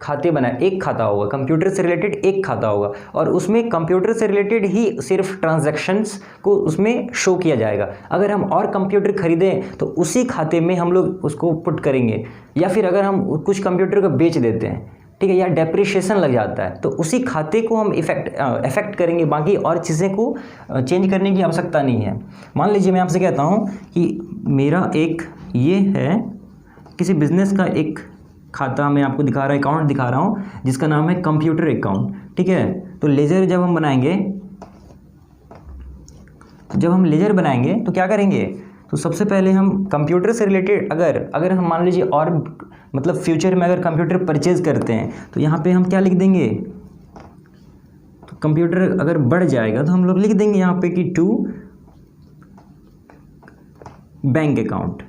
खाता होगा, कंप्यूटर से रिलेटेड एक खाता होगा, और उसमें कंप्यूटर से रिलेटेड ही सिर्फ ट्रांजैक्शंस को उसमें शो किया जाएगा। अगर हम और कंप्यूटर खरीदें तो उसी खाते में हम लोग उसको पुट करेंगे, या फिर अगर हम कुछ कंप्यूटर को बेच देते हैं, ठीक है, या डेप्रिशिएशन लग जाता है, तो उसी खाते को हम इफेक्ट करेंगे, बाकी और चीज़ें को चेंज करने की आवश्यकता नहीं है। मान लीजिए मैं आपसे कहता हूँ कि मेरा एक ये है, किसी बिज़नेस का एक खाता मैं आपको दिखा रहा हूँ, अकाउंट दिखा रहा हूँ जिसका नाम है कंप्यूटर अकाउंट, ठीक है। तो लेजर जब हम बनाएंगे तो क्या करेंगे, तो सबसे पहले हम कंप्यूटर से रिलेटेड अगर हम मान लीजिए और मतलब फ्यूचर में अगर कंप्यूटर परचेज करते हैं तो यहाँ पे हम क्या लिख देंगे, तो कंप्यूटर अगर बढ़ जाएगा तो हम लोग लिख देंगे यहाँ पे कि टू बैंक अकाउंट,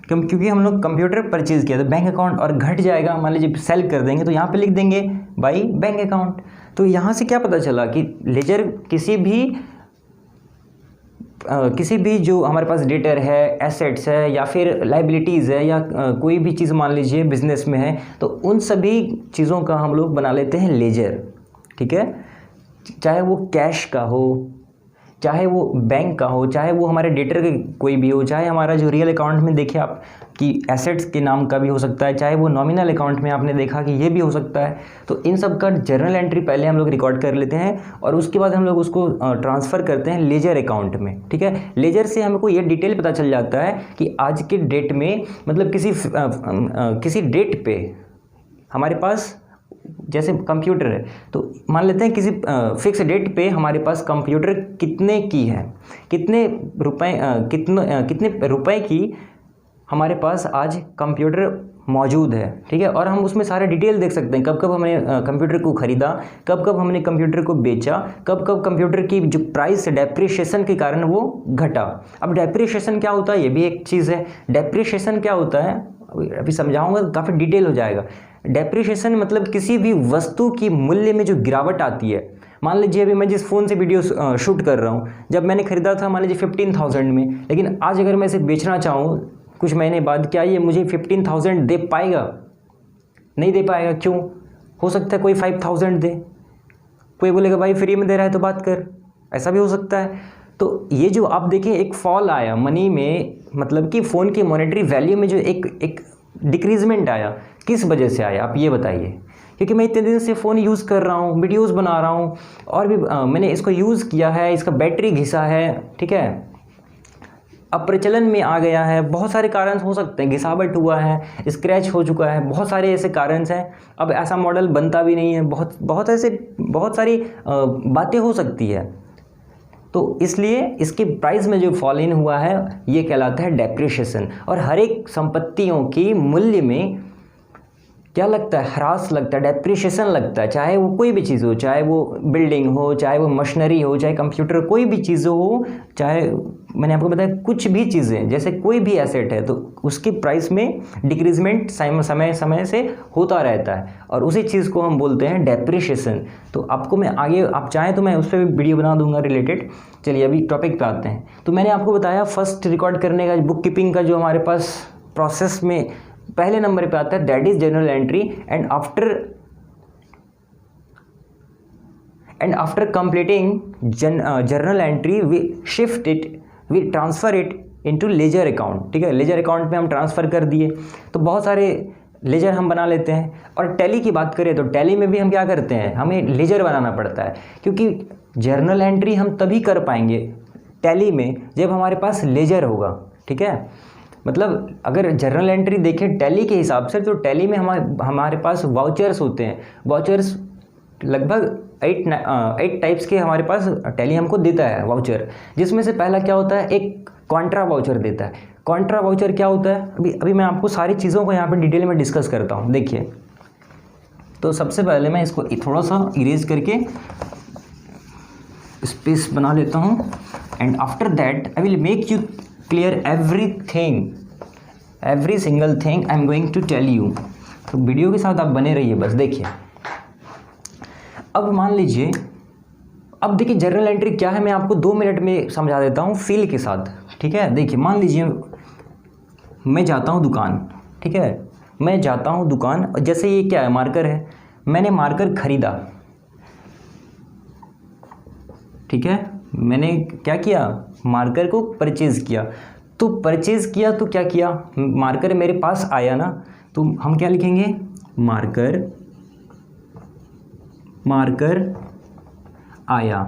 क्योंकि हम लोग कंप्यूटर परचेज किया तो बैंक अकाउंट, और घट जाएगा मान लीजिए सेल कर देंगे तो यहाँ पे लिख देंगे बाई बैंक अकाउंट। तो यहाँ से क्या पता चला कि लेजर किसी भी जो हमारे पास डेटर है, एसेट्स है या फिर लाइबिलिटीज़ है या कोई भी चीज़ मान लीजिए बिजनेस में है, तो उन सभी चीज़ों का हम लोग बना लेते हैं लेजर, ठीक है। चाहे वो कैश का हो, चाहे वो बैंक का हो, चाहे वो हमारे डेटर के कोई भी हो, चाहे हमारा जो रियल अकाउंट में देखिए आप कि एसेट्स के नाम का भी हो सकता है, चाहे वो नॉमिनल अकाउंट में आपने देखा कि ये भी हो सकता है। तो इन सब का जर्नल एंट्री पहले हम लोग रिकॉर्ड कर लेते हैं और उसके बाद हम लोग उसको ट्रांसफ़र करते हैं लेजर अकाउंट में, ठीक है। लेजर से हमको ये डिटेल पता चल जाता है कि आज के डेट में मतलब किसी डेट पे हमारे पास जैसे कंप्यूटर है, तो मान लेते हैं किसी फिक्स डेट पे हमारे पास कंप्यूटर कितने की है, कितने रुपए की हमारे पास आज कंप्यूटर मौजूद है, ठीक है। और हम उसमें सारे डिटेल देख सकते हैं, कब कब हमने कंप्यूटर को ख़रीदा, कब कब हमने कंप्यूटर को बेचा, कब कब कंप्यूटर की जो प्राइस है डेप्रिशिएशन के कारण वो घटा। अब डेप्रिशिएशन क्या होता है, ये भी एक चीज़ है। डेप्रिशिएशन क्या होता है अभी समझाऊंगा, काफ़ी डिटेल हो जाएगा। डेप्रिशिएशन मतलब किसी भी वस्तु की मूल्य में जो गिरावट आती है। मान लीजिए अभी मैं जिस फ़ोन से वीडियो शूट कर रहा हूँ, जब मैंने ख़रीदा था मान लीजिए 15,000 में, लेकिन आज अगर मैं इसे बेचना चाहूँ कुछ महीने बाद, क्या ये मुझे 15,000 दे पाएगा? नहीं दे पाएगा। क्यों? हो सकता है कोई 5,000 दे, कोई बोलेगा भाई फ्री में दे रहा है तो बात कर, ऐसा भी हो सकता है। तो ये जो आप देखिए एक फॉल आया मनी में, मतलब कि फ़ोन की मॉनेटरी वैल्यू में जो एक डिक्रीजमेंट आया, किस वजह से आया आप ये बताइए। क्योंकि मैं इतने दिन से फ़ोन यूज़ कर रहा हूँ, वीडियोस बना रहा हूँ और भी मैंने इसको यूज़ किया है, इसका बैटरी घिसा है, ठीक है, अब प्रचलन में आ गया है। बहुत सारे कारण हो सकते हैं, घिसावट हुआ है, स्क्रैच हो चुका है, बहुत सारे ऐसे कारण हैं। अब ऐसा मॉडल बनता भी नहीं है, बहुत सारी बातें हो सकती है। तो इसलिए इसके प्राइस में जो फॉल इन हुआ है ये कहलाता है डेप्रिशिएशन। और हर एक संपत्तियों की मूल्य में क्या लगता है, ह्रास लगता है, डेप्रिशिएशन लगता है। चाहे वो कोई भी चीज़ हो, चाहे वो बिल्डिंग हो, चाहे वो मशीनरी हो, चाहे कंप्यूटर, कोई भी चीज़ हो, चाहे मैंने आपको बताया कुछ भी चीज़ें, जैसे कोई भी एसेट है तो उसकी प्राइस में डिक्रीजमेंट समय से होता रहता है और उसी चीज़ को हम बोलते हैं डेप्रिशिएशन। तो आपको मैं आगे आप चाहें तो मैं उस पर भी वीडियो बना दूंगा रिलेटेड। चलिए अभी टॉपिक पे आते हैं। तो मैंने आपको बताया फर्स्ट रिकॉर्ड करने का, बुक कीपिंग का जो हमारे पास प्रोसेस में पहले नंबर पे आता है, that is journal entry. And after completing journal entry we transfer it into ledger account, ठीक है। लेजर अकाउंट में हम ट्रांसफ़र कर दिए तो बहुत सारे लेजर हम बना लेते हैं। और टैली की बात करें तो टैली में भी हम क्या करते हैं, हमें लेजर बनाना पड़ता है, क्योंकि जर्नल एंट्री हम तभी कर पाएंगे टैली में जब हमारे पास लेजर होगा, ठीक है। मतलब अगर जर्नल एंट्री देखें टैली के हिसाब से तो टैली में हमारे पास वाउचर्स होते हैं। वाउचर्स लगभग 8 टाइप्स के हमारे पास टैली हमको देता है वाउचर, जिसमें से पहला क्या होता है, एक कॉन्ट्रा वाउचर देता है। कॉन्ट्रा वाउचर क्या होता है, अभी मैं आपको सारी चीज़ों को यहाँ पे डिटेल में डिस्कस करता हूँ। देखिए, तो सबसे पहले मैं इसको थोड़ा सा इरेज करके स्पेस बना लेता हूँ। And after that I will make you clear every single thing I am going to tell you. तो वीडियो के साथ आप बने रहिए बस। देखिए, अब मान लीजिए, अब देखिए जर्नल एंट्री क्या है मैं आपको 2 मिनट में समझा देता हूँ फील के साथ, ठीक है। देखिए, मान लीजिए मैं जाता हूँ दुकान, ठीक है, मैं जाता हूँ दुकान, जैसे ये क्या है, मार्कर है, मैंने मार्कर खरीदा, ठीक है, मैंने क्या किया, मार्कर को परचेज़ किया। तो परचेज़ किया तो क्या किया, मार्कर मेरे पास आया ना, तो हम क्या लिखेंगे, मार्कर आया,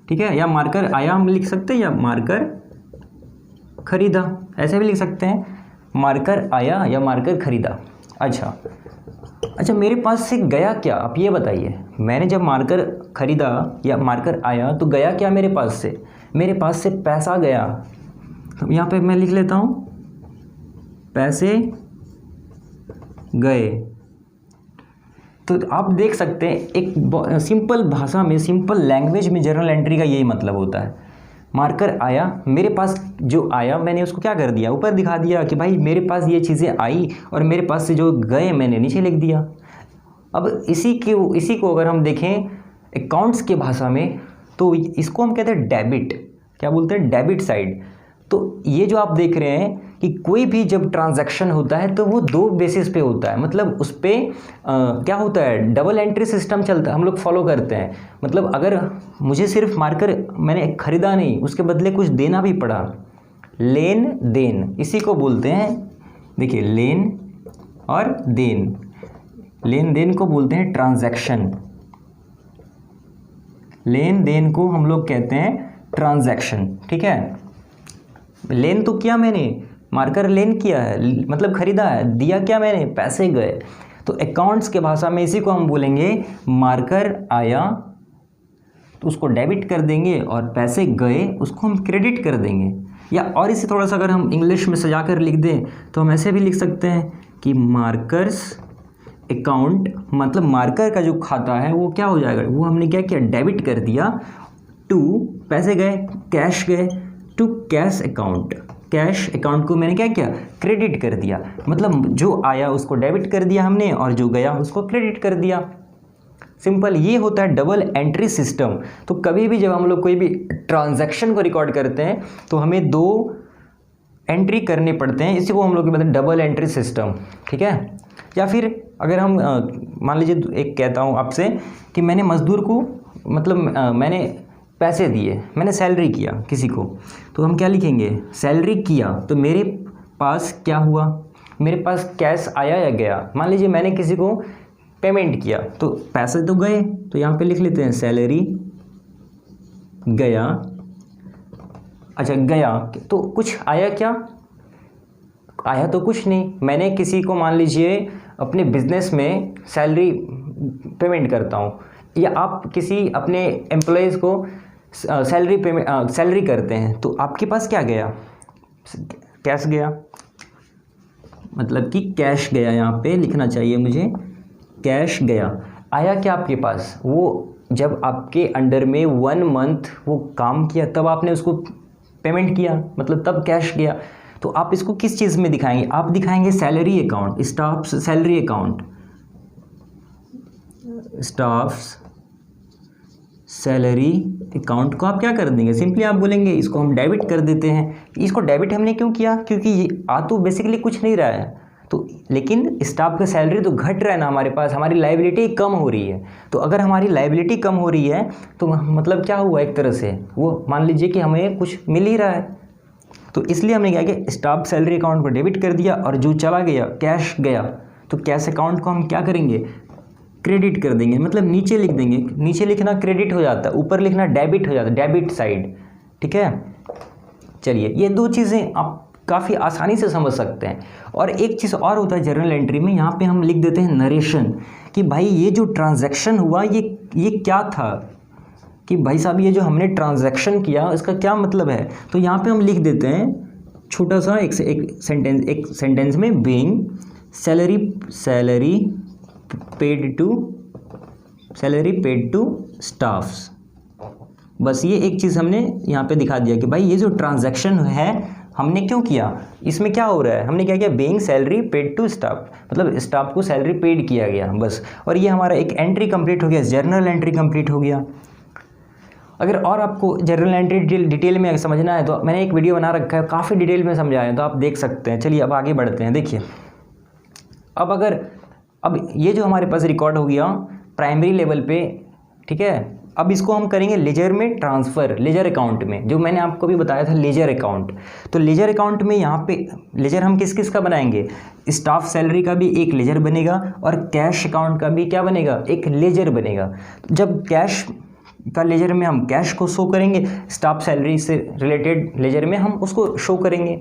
ठीक है, या मार्कर आया हम लिख सकते हैं, या मार्कर खरीदा, ऐसे भी लिख सकते हैं, मार्कर आया या मार्कर खरीदा। अच्छा मेरे पास से गया क्या, आप ये बताइए। मैंने जब मार्कर खरीदा या मार्कर आया तो गया क्या मेरे पास से? मेरे पास से पैसा गया। तो यहाँ पे मैं लिख लेता हूँ पैसे गए। तो आप देख सकते हैं एक सिंपल भाषा में, सिंपल लैंग्वेज में जर्नल एंट्री का यही मतलब होता है। मार्कर आया, मेरे पास जो आया मैंने उसको क्या कर दिया, ऊपर दिखा दिया कि भाई मेरे पास ये चीज़ें आई, और मेरे पास से जो गए मैंने नीचे लिख दिया। अब इसी को अगर हम देखें अकाउंट्स के भाषा में तो इसको हम कहते हैं डेबिट। क्या बोलते हैं? Debit side. तो ये जो आप देख रहे हैं कि कोई भी जब ट्रांजैक्शन होता है तो वो दो बेसिस पे होता है, मतलब उस पर क्या होता है, डबल एंट्री सिस्टम चलता है, हम लोग फॉलो करते हैं। मतलब अगर मुझे सिर्फ मार्कर मैंने खरीदा नहीं, उसके बदले कुछ देना भी पड़ा, लेन देन, इसी को बोलते हैं। देखिए लेन और देन, लेन देन को बोलते हैं ट्रांजैक्शन। लेन देन को हम लोग कहते हैं ट्रांजैक्शन, ठीक है। लेन तो किया मैंने, मार्कर लेन किया है, मतलब खरीदा है, दिया क्या मैंने, पैसे गए। तो अकाउंट्स के भाषा में इसी को हम बोलेंगे मार्कर आया तो उसको डेबिट कर देंगे, और पैसे गए उसको हम क्रेडिट कर देंगे। या और इसे थोड़ा सा अगर हम इंग्लिश में सजा कर लिख दें तो हम ऐसे भी लिख सकते हैं कि मार्कर्स अकाउंट, मतलब मार्कर का जो खाता है वो क्या हो जाएगा, वो हमने क्या किया, डेबिट कर दिया टू, पैसे गए, कैश गए, to cash account. Cash account को मैंने क्या किया, क्रेडिट कर दिया। मतलब जो आया उसको डेबिट कर दिया हमने, और जो गया उसको क्रेडिट कर दिया। सिंपल, ये होता है डबल एंट्री सिस्टम। तो कभी भी जब हम लोग कोई भी ट्रांजैक्शन को रिकॉर्ड करते हैं तो हमें दो एंट्री करने पड़ते हैं, इसी को हम लोग कहते हैं डबल एंट्री सिस्टम, ठीक है। या फिर अगर हम मान लीजिए एक कहता हूँ आपसे कि मैंने मज़दूर को, मतलब मैंने पैसे दिए, मैंने सैलरी किया किसी को, तो हम क्या लिखेंगे, सैलरी किया। तो मेरे पास क्या हुआ, मेरे पास कैश आया या गया। मान लीजिए मैंने किसी को पेमेंट किया तो पैसे तो गए, तो यहाँ पे लिख लेते हैं सैलरी गया। अच्छा गया तो कुछ आया क्या, आया तो कुछ नहीं। मैंने किसी को मान लीजिए अपने बिजनेस में सैलरी पेमेंट करता हूँ, या आप किसी अपने एम्प्लॉयज़ को सैलरी करते हैं, तो आपके पास क्या गया, कैश गया, मतलब कि कैश गया। यहाँ पे लिखना चाहिए मुझे, कैश गया। आया क्या आपके पास, वो जब आपके अंडर में 1 मंथ वो काम किया तब आपने उसको पेमेंट किया, मतलब तब कैश गया। तो आप इसको किस चीज़ में दिखाएंगे, आप दिखाएंगे salary account, staff salary account, staffs salary account को आप क्या कर देंगे, सिंपली आप बोलेंगे इसको हम डेबिट कर देते हैं। इसको डेबिट हमने क्यों किया, क्योंकि ये आ तो बेसिकली कुछ नहीं रहा है, तो लेकिन स्टाफ का सैलरी तो घट रहा है ना हमारे पास, हमारी लायबिलिटी कम हो रही है। तो अगर हमारी लायबिलिटी कम हो रही है तो मतलब क्या हुआ, एक तरह से वो मान लीजिए कि हमें कुछ मिल ही रहा है। तो इसलिए हमने क्या किया, स्टाफ सैलरी अकाउंट को डेबिट कर दिया, और जो चला गया कैश गया तो कैश अकाउंट को हम क्या करेंगे, क्रेडिट कर देंगे। मतलब नीचे लिख देंगे, नीचे लिखना क्रेडिट हो जाता है, ऊपर लिखना डेबिट हो जाता है, डेबिट साइड, ठीक है। चलिए ये दो चीज़ें आप काफ़ी आसानी से समझ सकते हैं। और एक चीज़ और होता है जर्नल एंट्री में, यहाँ पे हम लिख देते हैं नरेशन, कि भाई ये जो ट्रांजैक्शन हुआ ये क्या था, कि भाई साहब ये जो हमने ट्रांजैक्शन किया इसका क्या मतलब है। तो यहाँ पे हम लिख देते हैं छोटा सा एक सेंटेंस में, being salary paid to staffs. बस ये एक चीज़ हमने यहाँ पे दिखा दिया कि भाई ये जो ट्रांजैक्शन है हमने क्यों किया, इसमें क्या हो रहा है, हमने क्या किया, being salary paid to staff, मतलब स्टाफ को सैलरी पेड किया गया बस। और ये हमारा एक एंट्री कंप्लीट हो गया, जर्नल एंट्री कंप्लीट हो गया। अगर और आपको जर्नल एंट्री डिटेल में समझना है तो मैंने एक वीडियो बना रखा है, काफ़ी डिटेल में समझाया है, तो आप देख सकते हैं। चलिए अब आगे बढ़ते हैं। देखिए अब ये जो हमारे पास रिकॉर्ड हो गया प्राइमरी लेवल पे, ठीक है। अब इसको हम करेंगे लेजर में ट्रांसफ़र, लेजर अकाउंट में, जो मैंने आपको भी बताया था लेजर अकाउंट। तो लेजर अकाउंट में यहाँ पे लेजर हम किस किस का बनाएंगे, स्टाफ सैलरी का भी एक लेजर बनेगा, और कैश अकाउंट का भी क्या बनेगा, एक लेजर बनेगा। जब कैश का लेजर में हम कैश को शो करेंगे, स्टाफ सैलरी से रिलेटेड लेजर में हम उसको शो करेंगे।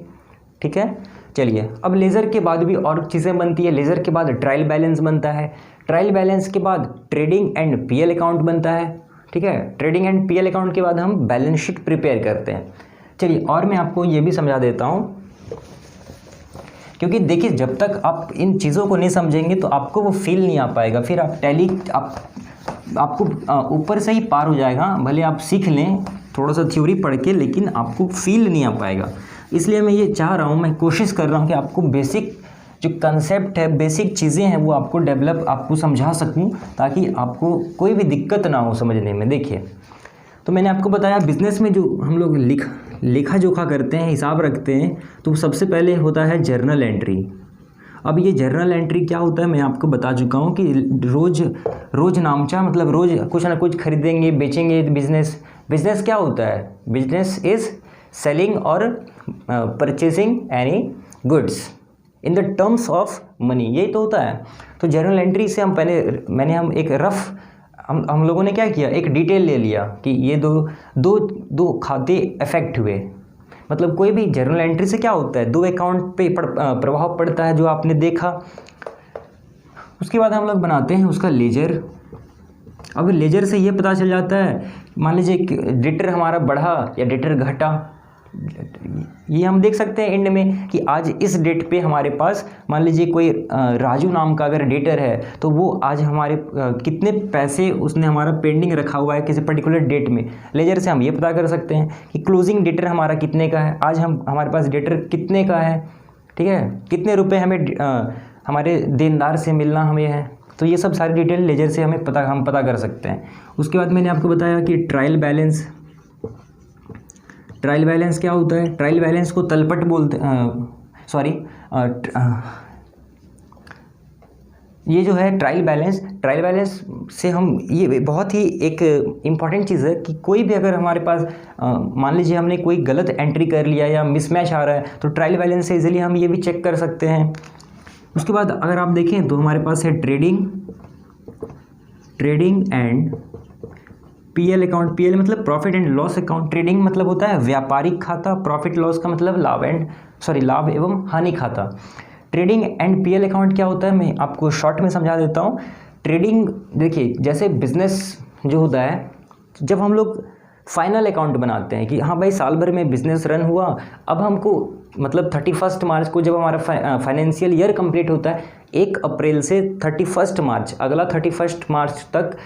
ठीक है। चलिए, अब लेज़र के बाद भी और चीज़ें बनती है। लेज़र के बाद ट्रायल बैलेंस बनता है, ट्रायल बैलेंस के बाद ट्रेडिंग एंड पीएल अकाउंट बनता है, ठीक है। ट्रेडिंग एंड पीएल अकाउंट के बाद हम बैलेंस शीट प्रिपेयर करते हैं। चलिए, और मैं आपको ये भी समझा देता हूँ, क्योंकि देखिए जब तक आप इन चीज़ों को नहीं समझेंगे तो आपको वो फील नहीं आ पाएगा। फिर आप टैली आपको ऊपर से ही पार हो जाएगा, भले आप सीख लें थोड़ा सा थ्योरी पढ़ के, लेकिन आपको फील नहीं आ पाएगा। इसलिए मैं ये चाह रहा हूँ, मैं कोशिश कर रहा हूँ कि आपको बेसिक जो कंसेप्ट है, बेसिक चीज़ें हैं, वो आपको डेवलप आपको समझा सकूँ, ताकि आपको कोई भी दिक्कत ना हो समझने में। देखिए, तो मैंने आपको बताया बिज़नेस में जो हम लोग लेखा जोखा करते हैं, हिसाब रखते हैं, तो सबसे पहले होता है जर्नल एंट्री। अब ये जर्नल एंट्री क्या होता है मैं आपको बता चुका हूँ कि रोज़ नामचा, मतलब रोज़ कुछ ना कुछ खरीदेंगे बेचेंगे। बिजनेस क्या होता है? बिजनेस इज़ सेलिंग और purchasing any goods in the terms of money, यही तो होता है। तो जर्नल एंट्री से हम एक रफ हम लोगों ने क्या किया, एक डिटेल ले लिया कि ये दो खाते अफेक्ट हुए। मतलब कोई भी जर्नल एंट्री से क्या होता है, दो अकाउंट पे प्रभाव पड़ता है, जो आपने देखा। उसके बाद हम लोग बनाते हैं उसका लेजर। अब लेजर से ये पता चल जाता है, मान लीजिए डेटर हमारा बढ़ा या डेटर घटा, ये हम देख सकते हैं एंड में कि आज इस डेट पे हमारे पास मान लीजिए कोई राजू नाम का अगर डेटर है, तो वो आज हमारे कितने पैसे उसने हमारा पेंडिंग रखा हुआ है किसी पर्टिकुलर डेट में। लेजर से हम ये पता कर सकते हैं कि क्लोजिंग डेटर हमारा कितने का है, आज हमारे पास डेटर कितने का है, ठीक है, कितने रुपए हमें हमारे देनदार से मिलना हमें है। तो ये सब सारी डिटेल लेजर से हम पता कर सकते हैं। उसके बाद मैंने आपको बताया कि ट्रायल बैलेंस क्या होता है। ट्रायल बैलेंस को तलपट बोलते ये जो है ट्रायल बैलेंस से हम, ये बहुत ही एक इम्पॉर्टेंट चीज़ है कि कोई भी अगर हमारे पास मान लीजिए हमने कोई गलत एंट्री कर लिया या मिसमैच आ रहा है, तो ट्रायल बैलेंस से इजीली हम ये भी चेक कर सकते हैं। उसके बाद अगर आप देखें तो हमारे पास है trading and PL account. PL मतलब profit and loss account. Trading मतलब होता है व्यापारिक खाता, प्रॉफिट लॉस का मतलब लाभ एवं हानि खाता। ट्रेडिंग एंड पीएल अकाउंट क्या होता है मैं आपको शॉर्ट में समझा देता हूँ। ट्रेडिंग, देखिए जैसे बिजनेस जो होता है, जब हम लोग फाइनल अकाउंट बनाते हैं कि हाँ भाई साल भर में बिजनेस रन हुआ, अब हमको मतलब 31 मार्च को जब हमारा फाइनेंशियल ईयर कंप्लीट होता है, 1 अप्रैल से 31 मार्च, अगला 31 मार्च तक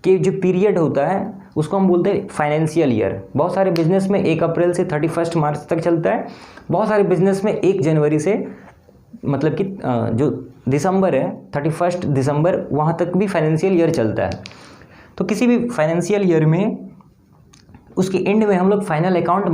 के जो पीरियड होता है उसको हम बोलते हैं फाइनेंशियल ईयर। बहुत सारे बिजनेस में 1 अप्रैल से 31 मार्च तक चलता है, बहुत सारे बिजनेस में 1 जनवरी से मतलब कि जो दिसंबर है 31 दिसंबर वहाँ तक भी फाइनेंशियल ईयर चलता है। तो किसी भी फाइनेंशियल ईयर में उसके एंड में हम लोग फाइनल अकाउंट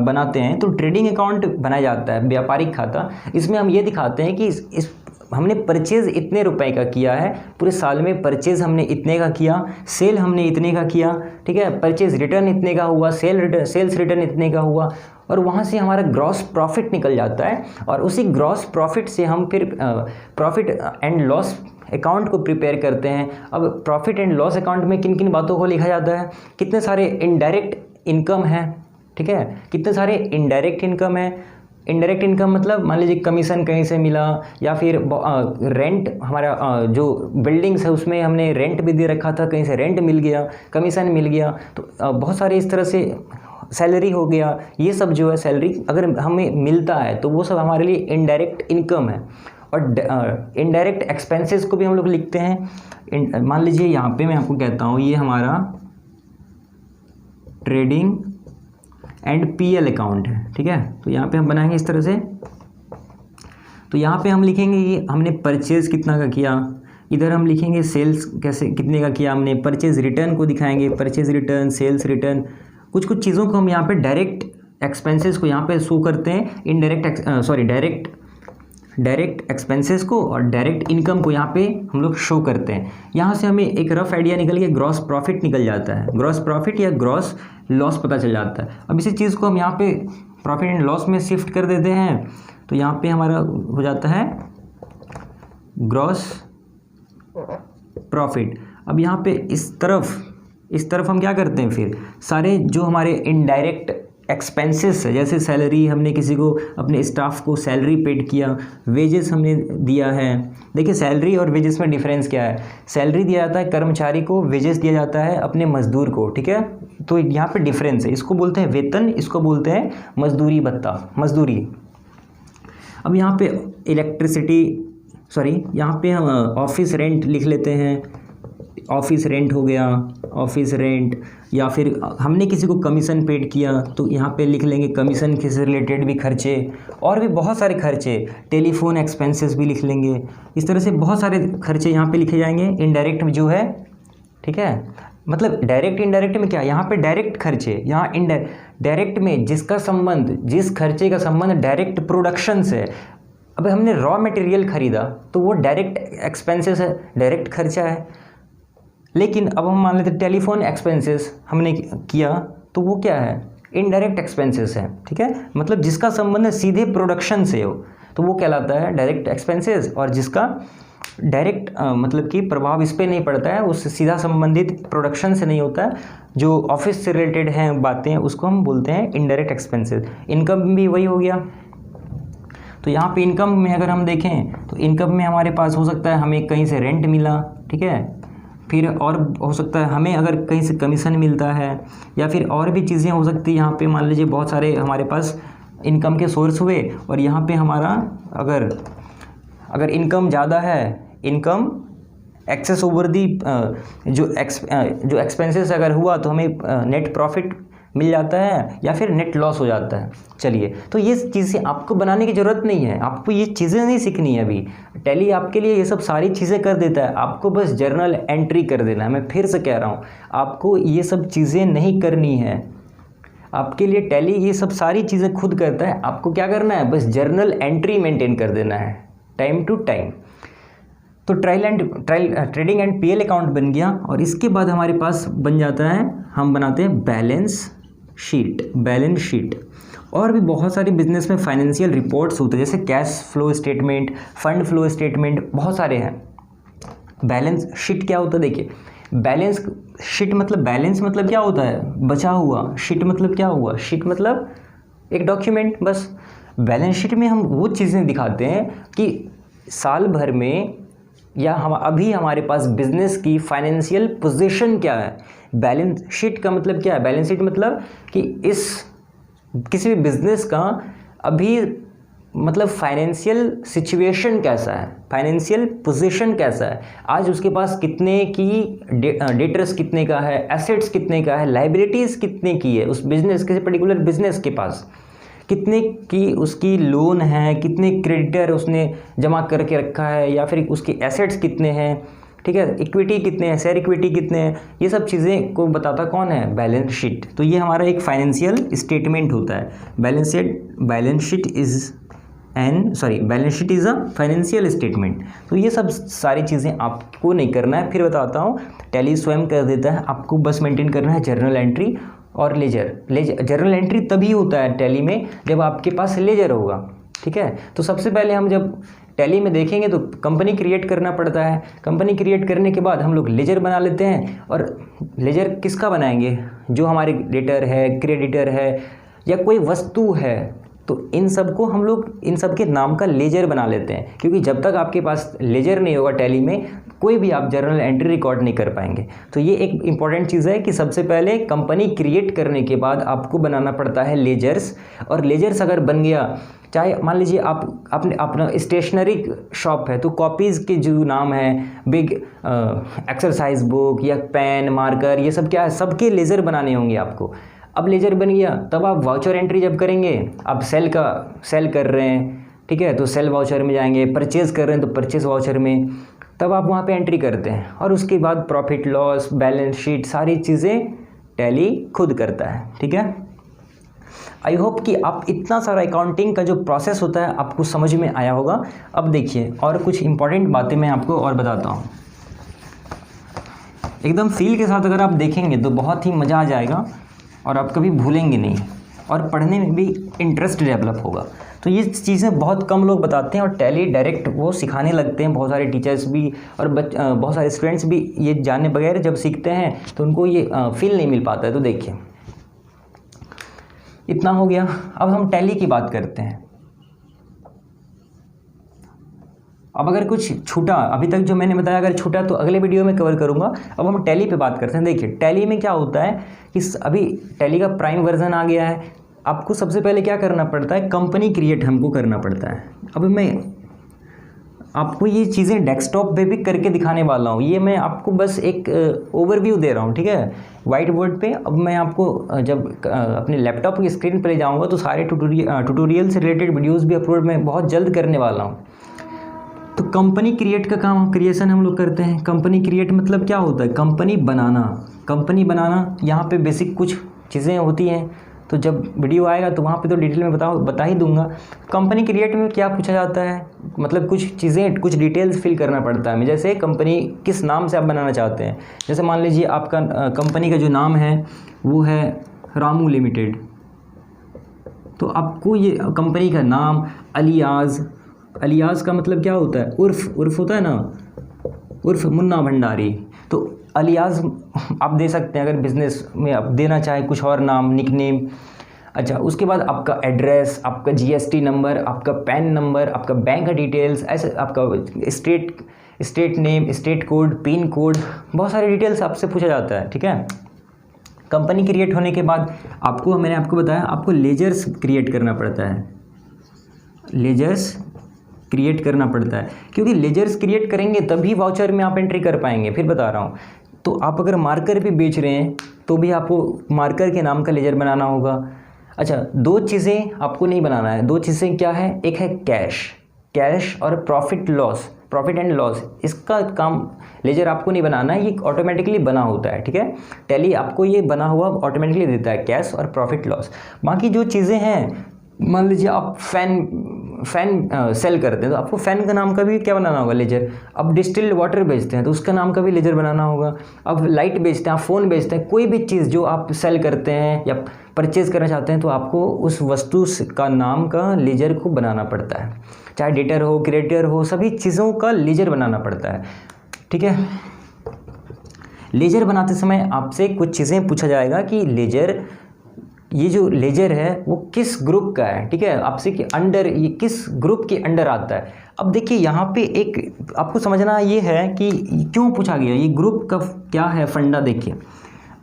बनाते हैं, तो ट्रेडिंग अकाउंट बनाया जाता है, व्यापारिक खाता। इसमें हम ये दिखाते हैं कि इस हमने परचेज़ इतने रुपए का किया है, पूरे साल में परचेज़ हमने इतने का किया, सेल हमने इतने का किया, ठीक है, परचेज़ रिटर्न इतने का हुआ, सेल्स रिटर्न इतने का हुआ, और वहाँ से हमारा ग्रॉस प्रॉफिट निकल जाता है। और उसी ग्रॉस प्रॉफिट से हम फिर प्रॉफिट एंड लॉस अकाउंट को प्रिपेयर करते हैं। अब प्रॉफिट एंड लॉस अकाउंट में किन किन बातों को लिखा जाता है, कितने सारे इनडायरेक्ट इनकम है, ठीक है, कितने सारे इनडायरेक्ट इनकम है। इनडायरेक्ट इनकम मतलब मान लीजिए कमीशन कहीं से मिला, या फिर रेंट, हमारा जो बिल्डिंग्स है उसमें हमने रेंट भी दे रखा था, कहीं से रेंट मिल गया, कमीशन मिल गया। तो बहुत सारे इस तरह से सैलरी हो गया, ये सब जो है सैलरी अगर हमें मिलता है तो वो सब हमारे लिए इनडायरेक्ट इनकम है। और इनडायरेक्ट एक्सपेंसेस को भी हम लोग लिखते हैं। मान लीजिए यहाँ पे मैं आपको कहता हूँ ये हमारा ट्रेडिंग एंड पीएल अकाउंट है, ठीक है। तो यहाँ पे हम बनाएंगे इस तरह से। तो यहाँ पे हम लिखेंगे कि हमने परचेज़ कितना का किया, इधर हम लिखेंगे सेल्स कैसे कितने का किया हमने, परचेज़ रिटर्न को दिखाएंगे, परचेज़ रिटर्न, सेल्स रिटर्न। कुछ चीज़ों को हम यहाँ पे डायरेक्ट एक्सपेंसेस को यहाँ पे शो करते हैं, डायरेक्ट एक्सपेंसेस को और डायरेक्ट इनकम को यहाँ पे हम लोग शो करते हैं। यहाँ से हमें एक रफ आइडिया निकल के ग्रॉस प्रॉफिट निकल जाता है, ग्रॉस प्रॉफिट या ग्रॉस लॉस पता चल जाता है। अब इसी चीज़ को हम यहाँ पे प्रॉफिट एंड लॉस में शिफ्ट कर देते हैं, तो यहाँ पे हमारा हो जाता है ग्रॉस प्रॉफिट। अब यहाँ पे इस तरफ हम क्या करते हैं, फिर सारे जो हमारे इनडायरेक्ट एक्सपेंसेस है, जैसे सैलरी, हमने किसी को अपने स्टाफ को सैलरी पेड किया, वेजेस हमने दिया है। देखिए सैलरी और वेजेस में डिफरेंस क्या है, सैलरी दिया जाता है कर्मचारी को, वेजेस दिया जाता है अपने मजदूर को, ठीक है। तो यहाँ पे डिफरेंस है, इसको बोलते हैं वेतन, इसको बोलते हैं मजदूरी भत्ता, मजदूरी। अब यहाँ पे यहाँ पे हम ऑफिस रेंट लिख लेते हैं, ऑफिस रेंट हो गया, ऑफिस रेंट, या फिर हमने किसी को कमीशन पेड किया तो यहाँ पे लिख लेंगे कमीशन से रिलेटेड भी खर्चे, और भी बहुत सारे खर्चे, टेलीफोन एक्सपेंसेस भी लिख लेंगे। इस तरह से बहुत सारे खर्चे यहाँ पे लिखे जाएंगे। इनडायरेक्ट में जो है, ठीक है, मतलब डायरेक्ट इनडायरेक्ट में क्या, यहाँ पे डायरेक्ट खर्चे, यहाँ डायरेक्ट में जिसका संबंध, जिस खर्चे का संबंध डायरेक्ट प्रोडक्शन से। अब हमने रॉ मटेरियल खरीदा तो वो डायरेक्ट एक्सपेंसेस है, डायरेक्ट खर्चा है। लेकिन अब हम मान लेते हैं टेलीफोन एक्सपेंसेस हमने किया तो वो क्या है, इनडायरेक्ट एक्सपेंसेस है, ठीक है। मतलब जिसका संबंध सीधे प्रोडक्शन से हो तो वो कहलाता है डायरेक्ट एक्सपेंसेस, और जिसका डायरेक्ट मतलब कि प्रभाव इस पर नहीं पड़ता है, उससे सीधा संबंधित प्रोडक्शन से नहीं होता है, जो ऑफिस से रिलेटेड हैं बातें, उसको हम बोलते हैं इनडायरेक्ट एक्सपेंसेस। इनकम भी वही हो गया। तो यहाँ पे इनकम में अगर हम देखें तो इनकम में हमारे पास हो सकता है हमें कहीं से रेंट मिला, ठीक है, फिर और हो सकता है हमें अगर कहीं से कमीशन मिलता है, या फिर और भी चीज़ें हो सकती है। यहाँ पे मान लीजिए बहुत सारे हमारे पास इनकम के सोर्स हुए, और यहाँ पे हमारा अगर इनकम ज़्यादा है, इनकम एक्सेस ओवर दी जो एक्सपेंसेस अगर हुआ तो हमें नेट प्रॉफिट मिल जाता है, या फिर नेट लॉस हो जाता है। चलिए, तो ये चीज़ें आपको बनाने की ज़रूरत नहीं है, आपको ये चीज़ें नहीं सीखनी है अभी। टैली आपके लिए ये सब सारी चीज़ें कर देता है, आपको बस जर्नल एंट्री कर देना है। मैं फिर से कह रहा हूँ, आपको ये सब चीज़ें नहीं करनी है, आपके लिए टैली ये सब सारी चीज़ें खुद करता है। आपको क्या करना है, बस जर्नल एंट्री मेंटेन कर देना है टाइम टू टाइम। तो ट्रेडिंग एंड पीएल अकाउंट बन गया, और इसके बाद हमारे पास बन जाता है, हम बनाते हैं बैलेंस शीट। और भी बहुत सारे बिजनेस में फाइनेंशियल रिपोर्ट्स होते हैं, जैसे cash flow statement, fund flow statement, बहुत सारे हैं। बैलेंस शीट क्या होता है, देखिए बैलेंस शीट मतलब, बैलेंस मतलब क्या होता है, बचा हुआ, शीट मतलब क्या हुआ, शीट मतलब एक डॉक्यूमेंट। बस बैलेंस शीट में हम वो चीज़ें दिखाते हैं कि साल भर में या हम अभी हमारे पास बिजनेस की फाइनेंशियल पोजीशन क्या है। बैलेंस शीट का मतलब क्या है, बैलेंस शीट मतलब कि इस किसी भी बिजनेस का अभी मतलब फाइनेंशियल सिचुएशन कैसा है, फाइनेंशियल पोजीशन कैसा है, आज उसके पास कितने की डेटर्स कितने का है, एसेट्स कितने का है, लाइबिलिटीज़ कितने की है, उस बिजनेस किसी पर्टिकुलर बिजनेस के पास कितने की उसकी लोन है, कितने क्रेडिटर उसने जमा करके रखा है, या फिर उसके एसेट्स कितने हैं, ठीक है, इक्विटी कितने हैं, शेयर इक्विटी कितने हैं, ये सब चीज़ें को बताता कौन है, बैलेंस शीट। तो ये हमारा एक फाइनेंशियल स्टेटमेंट होता है। Balance sheet is a financial statement. तो ये सब सारी चीज़ें आपको नहीं करना है, फिर बताता हूँ, टैली स्वयं कर देता है, आपको बस मेंटेन करना है जर्नल एंट्री और लेजर। जर्नल एंट्री तभी होता है टैली में जब आपके पास लेजर होगा, ठीक है। तो सबसे पहले हम जब टैली में देखेंगे तो कंपनी क्रिएट करना पड़ता है, कंपनी क्रिएट करने के बाद हम लोग लेजर बना लेते हैं। और लेजर किसका बनाएंगे, जो हमारे डेटर है, क्रेडिटर है, या कोई वस्तु है, तो इन सब को हम लोग इन सब के नाम का लेजर बना लेते हैं, क्योंकि जब तक आपके पास लेजर नहीं होगा टैली में, कोई भी आप जर्नल एंट्री रिकॉर्ड नहीं कर पाएंगे। तो ये एक इंपॉर्टेंट चीज़ है कि सबसे पहले कंपनी क्रिएट करने के बाद आपको बनाना पड़ता है लेजर्स। और लेजर्स अगर बन गया, चाहे मान लीजिए आप अपना स्टेशनरी शॉप है, तो कॉपीज़ के जो नाम है, बिग एक्सरसाइज बुक या पेन, मार्कर, ये सब क्या है, सबके लेजर बनाने होंगे आपको। अब लेजर बन गया, तब आप वाउचर एंट्री जब करेंगे, आप सेल कर रहे हैं, ठीक है, तो सेल वाउचर में जाएंगे, परचेज़ कर रहे हैं तो परचेज़ वाउचर में, तब आप वहाँ पे एंट्री करते हैं। और उसके बाद प्रॉफिट लॉस, बैलेंस शीट, सारी चीज़ें टैली खुद करता है, ठीक है। आई होप कि आप इतना सारा अकाउंटिंग का जो प्रोसेस होता है आपको समझ में आया होगा। अब देखिए और कुछ इंपॉर्टेंट बातें मैं आपको और बताता हूँ, एकदम फील के साथ अगर आप देखेंगे तो बहुत ही मज़ा आ जाएगा और आप कभी भूलेंगे नहीं, और पढ़ने में भी इंटरेस्ट डेवलप होगा। तो ये चीज़ें बहुत कम लोग बताते हैं, और टैली डायरेक्ट वो सिखाने लगते हैं, बहुत सारे टीचर्स भी और बहुत सारे स्टूडेंट्स भी ये जाने बगैर जब सीखते हैं तो उनको ये फील नहीं मिल पाता है। तो देखिए इतना हो गया। अब हम टैली की बात करते हैं। अब अगर कुछ छूटा, अभी तक जो मैंने बताया अगर छूटा तो अगले वीडियो में कवर करूंगा। अब हम टैली पे बात करते हैं। देखिए टैली में क्या होता है कि अभी टैली का प्राइम वर्जन आ गया है। आपको सबसे पहले क्या करना पड़ता है, कंपनी क्रिएट हमको करना पड़ता है। अब मैं आपको ये चीज़ें डेस्कटॉप पे भी करके दिखाने वाला हूँ। ये मैं आपको बस एक ओवरव्यू दे रहा हूँ, ठीक है, वाइट बोर्ड पे। अब मैं आपको जब अपने लैपटॉप की स्क्रीन पर ले जाऊँगा तो सारे ट्यूटोरियल से रिलेटेड वीडियोस भी अपलोड मैं बहुत जल्द करने वाला हूँ। तो कंपनी क्रिएट का काम, क्रिएशन हम लोग करते हैं। कंपनी क्रिएट मतलब क्या होता है, कंपनी बनाना। कंपनी बनाना यहाँ पे बेसिक कुछ चीज़ें होती हैं, तो जब वीडियो आएगा तो वहाँ पे तो डिटेल में बता ही दूंगा। कंपनी क्रिएट में क्या पूछा जाता है, मतलब कुछ चीज़ें, कुछ डिटेल्स फिल करना पड़ता है। जैसे कंपनी किस नाम से आप बनाना चाहते हैं। जैसे मान लीजिए आपका कंपनी का जो नाम है वो है रामू लिमिटेड, तो आपको ये कंपनी का नाम अलियास का मतलब क्या होता है, उर्फ होता है ना, उर्फ मुन्ना भंडारी। तो अलियास आप दे सकते हैं अगर बिज़नेस में आप देना चाहें कुछ और नाम, निकनेम। अच्छा, उसके बाद आपका एड्रेस, आपका जीएसटी नंबर, आपका पैन नंबर, आपका बैंक का डिटेल्स, ऐसे आपका state name, state code, pin code, बहुत सारे डिटेल्स आपसे पूछा जाता है, ठीक है। कंपनी क्रिएट होने के बाद मैंने आपको बताया आपको लेजर्स क्रिएट करना पड़ता है। लेजर्स क्रिएट करना पड़ता है, क्योंकि लेजर्स क्रिएट करेंगे तभी वाउचर में आप एंट्री कर पाएंगे। फिर बता रहा हूँ, तो आप अगर मार्कर भी बेच रहे हैं तो भी आपको मार्कर के नाम का लेजर बनाना होगा। अच्छा, दो चीज़ें आपको नहीं बनाना है। दो चीज़ें क्या है, एक है कैश और प्रॉफिट एंड लॉस। इसका काम लेजर आपको नहीं बनाना है, ये ऑटोमेटिकली बना होता है, ठीक है। टैली आपको ये बना हुआ ऑटोमेटिकली देता है, कैश और प्रॉफिट लॉस। बाकी जो चीज़ें हैं, मान लीजिए आप फैन सेल करते हैं तो आपको फ़ैन का नाम का भी क्या बनाना होगा, लेजर। अब डिस्टिल्ड वाटर बेचते हैं तो उसका नाम का भी लेजर बनाना होगा। अब लाइट बेचते हैं, आप फ़ोन बेचते हैं, कोई भी चीज़ जो आप सेल करते हैं या परचेज़ करना चाहते हैं तो आपको उस वस्तु का नाम का लेजर को बनाना पड़ता है। चाहे डेटर हो, क्रेडिटर हो, सभी चीज़ों का लेजर बनाना पड़ता है, ठीक है। लेजर बनाते समय आपसे कुछ चीज़ें पूछा जाएगा कि ये जो लेजर है वो किस ग्रुप का है, ठीक है, आपसे कि अंडर, ये किस ग्रुप के अंडर आता है। अब देखिए यहाँ पे एक आपको समझना ये है कि क्यों पूछा गया, ये ग्रुप का क्या है फंडा। देखिए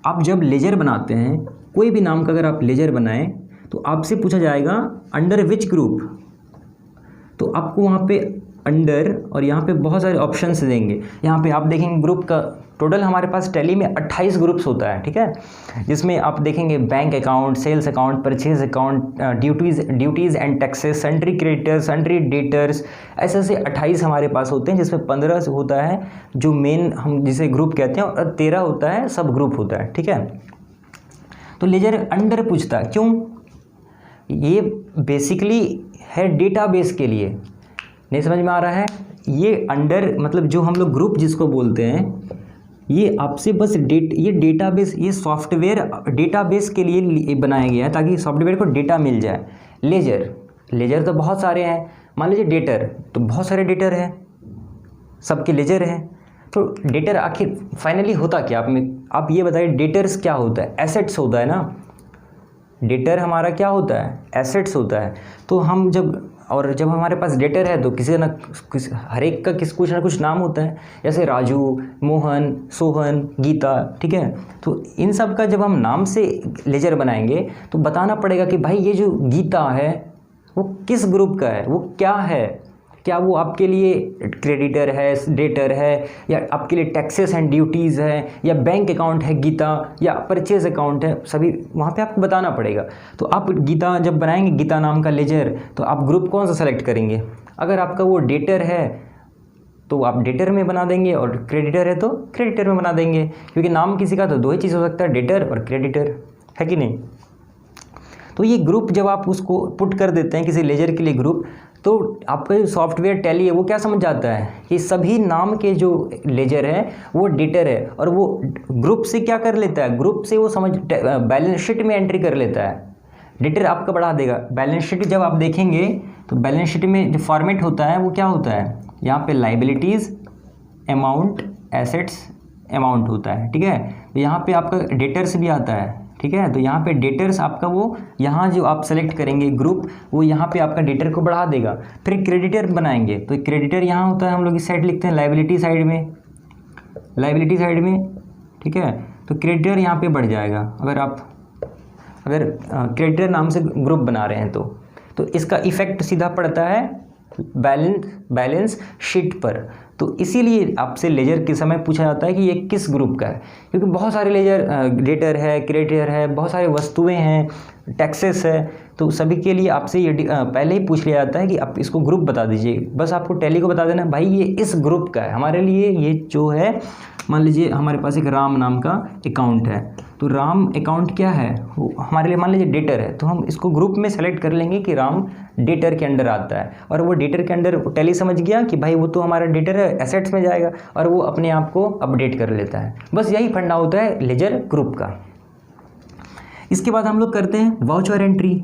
आप जब लेजर बनाते हैं, कोई भी नाम का अगर आप लेजर बनाएं तो आपसे पूछा जाएगा अंडर विच ग्रुप। तो आपको वहाँ पे अंडर और यहाँ पे बहुत सारे ऑप्शंस देंगे। यहाँ पे आप देखेंगे ग्रुप का टोटल हमारे पास टैली में 28 ग्रुप्स होता है, ठीक है, जिसमें आप देखेंगे bank account, sales account, purchase account, duties and taxes, sundry creditors, sundry debtors, ऐसे 28 हमारे पास होते हैं, जिसमें 15 होता है जो मेन हम जिसे ग्रुप कहते हैं और 13 होता है सब ग्रुप होता है, ठीक है। तो लेजर अंडर पूछता है, क्यों, ये बेसिकली है डेटाबेस के लिए। नहीं समझ में आ रहा है, ये अंडर मतलब जो हम लोग ग्रुप जिसको बोलते हैं, ये आपसे बस ये डेटाबेस, ये सॉफ्टवेयर डेटाबेस के लिए बनाया गया है ताकि सॉफ्टवेयर को डेटा मिल जाए। लेजर तो बहुत सारे हैं, मान लीजिए डेटर, तो बहुत सारे डेटर हैं, सबके लेजर हैं। तो डेटर आखिर फाइनली होता क्या, आप ये बताइए, डेटर्स क्या होता है, एसेट्स होता है ना। डेटर हमारा क्या होता है, एसेट्स होता है। तो हम जब हमारे पास डेटर है तो हर एक का कुछ ना कुछ नाम होता है, जैसे राजू, मोहन, सोहन, गीता, ठीक है। तो इन सब का जब हम नाम से लेजर बनाएंगे तो बताना पड़ेगा कि भाई ये जो गीता है वो किस ग्रुप का है, वो क्या है, क्या वो आपके लिए क्रेडिटर है, डेटर है, या आपके लिए टैक्सेस एंड ड्यूटीज़ है, या बैंक अकाउंट है गीता, या परचेज अकाउंट है, सभी वहाँ पे आपको बताना पड़ेगा। तो आप गीता जब बनाएंगे, गीता नाम का लेजर, तो आप ग्रुप कौन सा सेलेक्ट करेंगे। अगर आपका वो डेटर है तो आप डेटर में बना देंगे, और क्रेडिटर है तो क्रेडिटर में बना देंगे, क्योंकि नाम किसी का तो दो ही चीज़ हो सकता है, डेटर और क्रेडिटर, है कि नहीं। तो ये ग्रुप जब आप उसको पुट कर देते हैं किसी लेजर के लिए ग्रुप, तो आपका जो सॉफ्टवेयर टैली है वो क्या समझ जाता है कि सभी नाम के जो लेजर है वो डेटर है, और वो ग्रुप से क्या कर लेता है, ग्रुप से वो बैलेंस शीट में एंट्री कर लेता है। डेटर आपका बढ़ा देगा। बैलेंस शीट जब आप देखेंगे तो बैलेंस शीट में जो फॉर्मेट होता है वो क्या होता है, यहाँ पे लाइबिलिटीज़, अमाउंट, एसेट्स, अमाउंट होता है, ठीक है। तो यहाँ पे आपका डेटर्स भी आता है, ठीक है। तो यहाँ पे डेटर्स आपका वो यहाँ जो आप सेलेक्ट करेंगे ग्रुप, वो यहाँ पे आपका डेटर को बढ़ा देगा। फिर क्रेडिटर बनाएंगे, तो क्रेडिटर यहाँ होता है, हम लोग इस साइड लिखते हैं लायबिलिटी साइड में, लायबिलिटी साइड में, ठीक है। तो क्रेडिटर यहाँ पे बढ़ जाएगा अगर क्रेडिटर नाम से ग्रुप बना रहे हैं तो इसका इफेक्ट सीधा पड़ता है बैलेंस शीट पर। तो इसीलिए आपसे लेजर के समय पूछा जाता है कि ये किस ग्रुप का है, क्योंकि बहुत सारे लेजर डेटर है, क्रेडिटर है, बहुत सारे वस्तुएं हैं, टैक्सेस है, तो सभी के लिए आपसे ये पहले ही पूछ लिया जाता है कि आप इसको ग्रुप बता दीजिए। बस आपको टैली को बता देना भाई ये इस ग्रुप का है। हमारे लिए ये जो है, मान लीजिए हमारे पास एक राम नाम का अकाउंट है, तो राम अकाउंट क्या है, वो हमारे लिए मान लीजिए डेटर है, तो हम इसको ग्रुप में सेलेक्ट कर लेंगे कि राम डेटर के अंडर आता है। और वो डेटर के अंडर टैली समझ गया कि भाई वो तो हमारा डेटर है, एसेट्स में जाएगा, और वो अपने आप को अपडेट कर लेता है। बस यही फंडा होता है लेजर ग्रुप का। इसके बाद हम लोग करते हैं वाउचर एंट्री।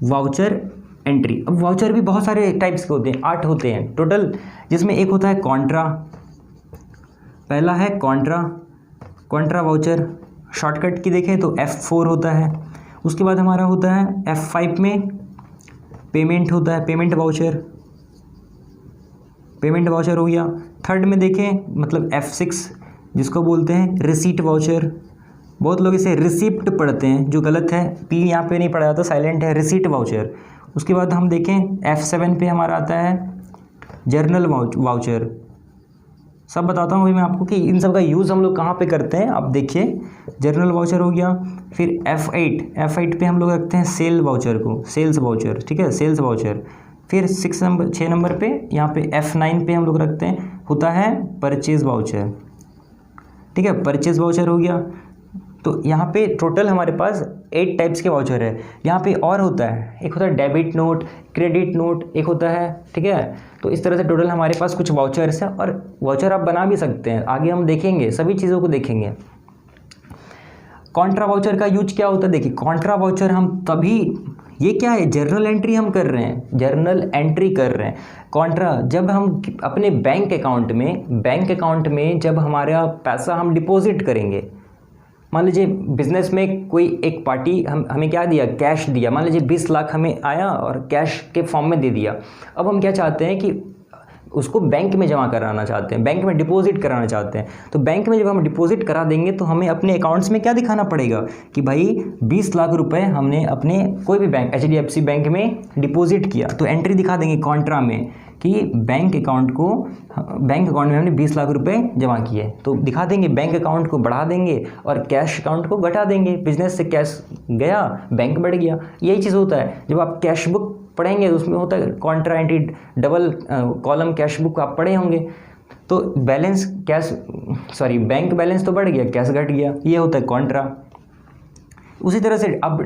वाउचर एंट्री, अब वाउचर भी बहुत सारे टाइप्स के होते हैं, 8 होते हैं टोटल, जिसमें एक होता है कॉन्ट्रा। पहला है कॉन्ट्रा वाउचर, शॉर्टकट की देखें तो F4 होता है। उसके बाद हमारा होता है F5 में पेमेंट होता है, पेमेंट वाउचर हो गया। थर्ड में देखें मतलब F6 जिसको बोलते हैं रिसीट वाउचर, बहुत लोग इसे रिसिप्ट पढ़ते हैं, जो गलत है, P यहाँ पे नहीं पढ़ा जाता, साइलेंट है, रिसीट वाउचर। उसके बाद हम देखें F7 पे हमारा आता है जर्नल वाउचर। सब बताता हूँ भाई मैं आपको कि इन सब का यूज़ हम लोग कहाँ पे करते हैं। आप देखिए जर्नल वाउचर हो गया। फिर F8 पे हम लोग रखते हैं सेल वाउचर को, सेल्स वाउचर, ठीक है, सेल्स वाउचर। फिर 6 नंबर पे यहाँ पे F9 पे हम लोग रखते हैं, होता है परचेज वाउचर, ठीक है, परचेज वाउचर हो गया। तो यहाँ पे टोटल हमारे पास 8 टाइप्स के वाउचर है। यहाँ पे और होता है, एक होता है डेबिट नोट, क्रेडिट नोट एक होता है, ठीक है। तो इस तरह से टोटल हमारे पास कुछ वाउचर्स हैं, और वाउचर आप बना भी सकते हैं, आगे हम देखेंगे, सभी चीज़ों को देखेंगे। कॉन्ट्रा वाउचर का यूज क्या होता है, देखिए कॉन्ट्रा वाउचर हम तभी, ये क्या है, जर्नल एंट्री हम कर रहे हैं, जर्नल एंट्री कर रहे हैं। कॉन्ट्रा जब हम अपने बैंक अकाउंट में जब हमारा पैसा हम डिपॉजिट करेंगे, मान लीजिए बिजनेस में कोई एक पार्टी हमें क्या दिया, कैश दिया, मान लीजिए 20 लाख हमें आया और कैश के फॉर्म में दे दिया। अब हम क्या चाहते हैं कि उसको बैंक में जमा कराना चाहते हैं, बैंक में डिपॉजिट कराना चाहते हैं। तो बैंक में जब हम डिपॉजिट करा देंगे तो हमें अपने अकाउंट्स में क्या दिखाना पड़ेगा कि भाई 20 लाख रुपए हमने अपने कोई भी बैंक, HDFC बैंक में डिपॉजिट किया, तो एंट्री दिखा देंगे कॉन्ट्रा में कि बैंक अकाउंट में हमने 20 लाख रुपए जमा किए, तो दिखा देंगे। बैंक अकाउंट को बढ़ा देंगे और कैश अकाउंट को घटा देंगे। बिजनेस से कैश गया, बैंक बढ़ गया। यही चीज़ होता है जब आप कैश बुक पढ़ेंगे, उसमें होता है Contra entry, double column cash book आप पढ़े होंगे। तो बैंक बैलेंस तो बढ़ गया, कैश घट गया, ये होता है कॉन्ट्रा। उसी तरह से अब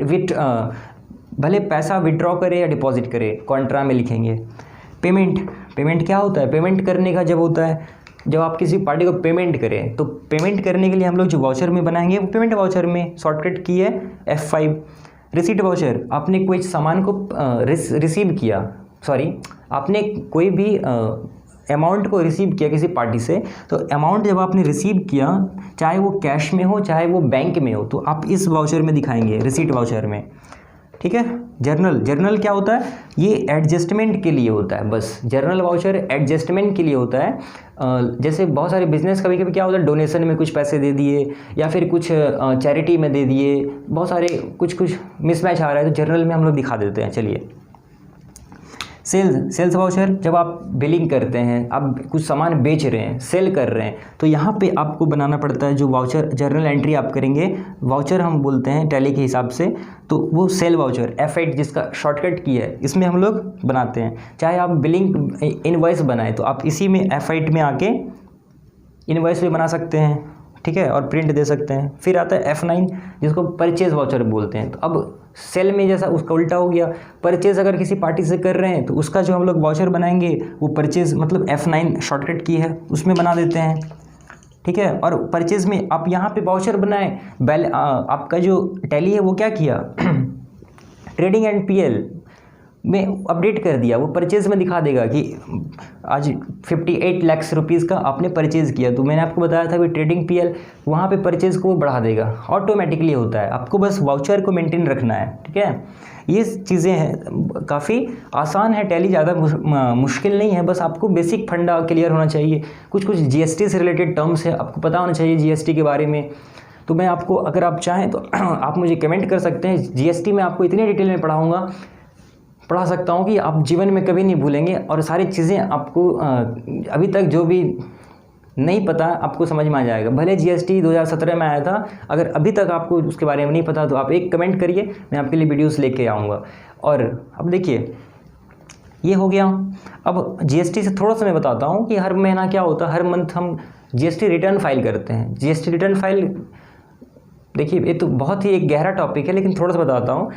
भले पैसा विड्रॉ करे या डिपॉजिट करे, कॉन्ट्रा में लिखेंगे। पेमेंट क्या होता है, पेमेंट करने का जब होता है, जब आप किसी पार्टी को पेमेंट करें, तो पेमेंट करने के लिए हम लोग जो वाउचर में बनाएंगे वो पेमेंट वाउचर में, शॉर्टकट की है F5। रिसीट वाउचर, आपने कोई सामान को रिसीव किया, आपने कोई भी अमाउंट को रिसीव किया किसी पार्टी से, तो अमाउंट जब आपने रिसीव किया, चाहे वो कैश में हो चाहे वो बैंक में हो, तो आप इस वाउचर में दिखाएंगे, रिसीट वाउचर में, ठीक है। जर्नल क्या होता है, ये एडजस्टमेंट के लिए होता है, बस जर्नल वाउचर एडजस्टमेंट के लिए होता है। जैसे बहुत सारे बिजनेस कभी कभी क्या होता है, डोनेशन में कुछ पैसे दे दिए या फिर कुछ चैरिटी में दे दिए, बहुत सारे कुछ मिसमैच आ रहा है, तो जर्नल में हम लोग दिखा देते हैं। चलिए, सेल्स वाउचर, जब आप बिलिंग करते हैं, आप कुछ सामान बेच रहे हैं, सेल कर रहे हैं, तो यहाँ पे आपको बनाना पड़ता है जो वाउचर, जर्नल एंट्री आप करेंगे, वाउचर हम बोलते हैं टैली के हिसाब से, तो वो सेल वाउचर F8 जिसका शॉर्टकट की है, इसमें हम लोग बनाते हैं। चाहे आप बिलिंग इनवॉइस बनाएं, तो आप इसी में F8 में आके इनवॉइस भी बना सकते हैं, ठीक है, और प्रिंट दे सकते हैं। फिर आता है F9 जिसको परचेज वाउचर बोलते हैं। तो अब सेल में जैसा उसका उल्टा हो गया, परचेज अगर किसी पार्टी से कर रहे हैं तो उसका जो हम लोग वाउचर बनाएंगे वो परचेज मतलब F9 शॉर्टकट की है, उसमें बना देते हैं, ठीक है। और परचेज में आप यहाँ पे वाउचर बनाएं, आपका जो टैली है वो क्या किया ट्रेडिंग एंड PL, में अपडेट कर दिया, वो परचेज में दिखा देगा कि आज 58 लाख रुपीज़ का आपने परचेज़ किया। तो मैंने आपको बताया था कि ट्रेडिंग पीएल वहाँ पे परचेज को बढ़ा देगा, ऑटोमेटिकली होता है। आपको बस वाउचर को मेंटेन रखना है, ठीक है। ये चीज़ें हैं, काफ़ी आसान है टैली, ज़्यादा मुश्किल नहीं है। बस आपको बेसिक फंडा क्लियर होना चाहिए। कुछ जीएसटी से रिलेटेड टर्म्स है, आपको पता होना चाहिए जीएसटी के बारे में। तो मैं आपको, अगर आप चाहें तो आप मुझे कमेंट कर सकते हैं। जीएसटी में आपको इतनी डिटेल में पढ़ा सकता हूँ कि आप जीवन में कभी नहीं भूलेंगे, और सारी चीज़ें आपको अभी तक जो भी नहीं पता आपको समझ में आ जाएगा। भले जीएसटी 2017 में आया था, अगर अभी तक आपको उसके बारे में नहीं पता तो आप एक कमेंट करिए, मैं आपके लिए वीडियोस लेके आऊँगा। और अब देखिए, ये हो गया। अब जीएसटी से थोड़ा सा मैं बताता हूँ कि हर महीना क्या होता है। हर मंथ हम जीएसटी रिटर्न फाइल करते हैं। जीएसटी रिटर्न फाइल, देखिए ये तो बहुत ही एक गहरा टॉपिक है, लेकिन थोड़ा सा बताता हूँ।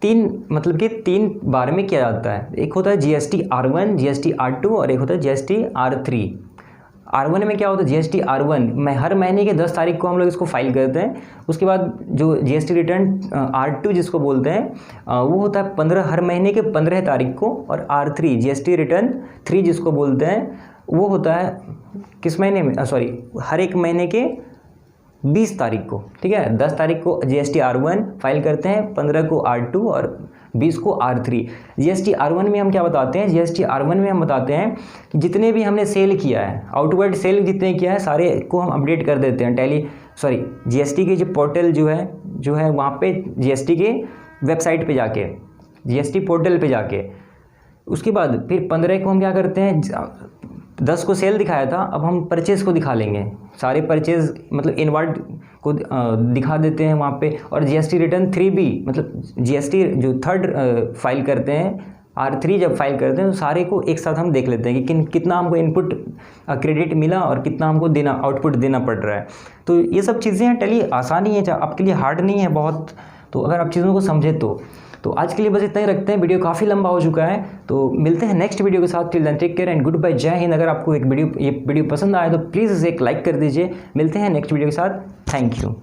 तीन बार में किया जाता है। एक होता है जीएसटी R1, जीएसटी R2 और एक होता है जीएसटी R3। R1 में क्या होता है, जीएसटी R1 में हर महीने के 10 तारीख को हम लोग इसको फाइल करते हैं। उसके बाद जो जीएसटी रिटर्न R2 जिसको बोलते हैं वो होता है हर महीने के 15 तारीख को। और R3 जीएसटी रिटर्न 3 जिसको बोलते हैं वो होता है किस महीने में, हर एक महीने के 20 तारीख को, ठीक है। 10 तारीख को जीएसटी R1 फाइल करते हैं, 15 को R2 और 20 को R3। जीएसटी R1 में हम क्या बताते हैं, जीएसटी R1 में हम बताते हैं कि जितने भी हमने सेल किया है, आउटवर्ड सेल जितने किया है सारे को हम अपडेट कर देते हैं जीएसटी के जो पोर्टल जो है वहाँ पे जीएसटी के वेबसाइट पे जाके, जीएसटी पोर्टल पे जाके। उसके बाद फिर 15 को हम क्या करते हैं, 10 को सेल दिखाया था, अब हम परचेज़ को दिखा लेंगे। सारे परचेज़ मतलब इनवर्ड को दिखा देते हैं वहाँ पे। और जीएसटी रिटर्न 3 भी, मतलब जीएसटी जो थर्ड फाइल करते हैं, R3 जब फाइल करते हैं तो सारे को एक साथ हम देख लेते हैं कि कितना हमको इनपुट क्रेडिट मिला और कितना हमको आउटपुट देना पड़ रहा है। तो ये सब चीज़ें हैं। टैली आसानी है, आपके लिए हार्ड नहीं है बहुत। तो अगर आप चीज़ों को समझे तो आज के लिए बस इतना ही रखते हैं। वीडियो काफ़ी लंबा हो चुका है, तो मिलते हैं नेक्स्ट वीडियो के साथ। Till then take care and good bye, जय हिंद। अगर आपको ये वीडियो पसंद आए तो प्लीज़ एक लाइक कर दीजिए। मिलते हैं नेक्स्ट वीडियो के साथ। Thank you.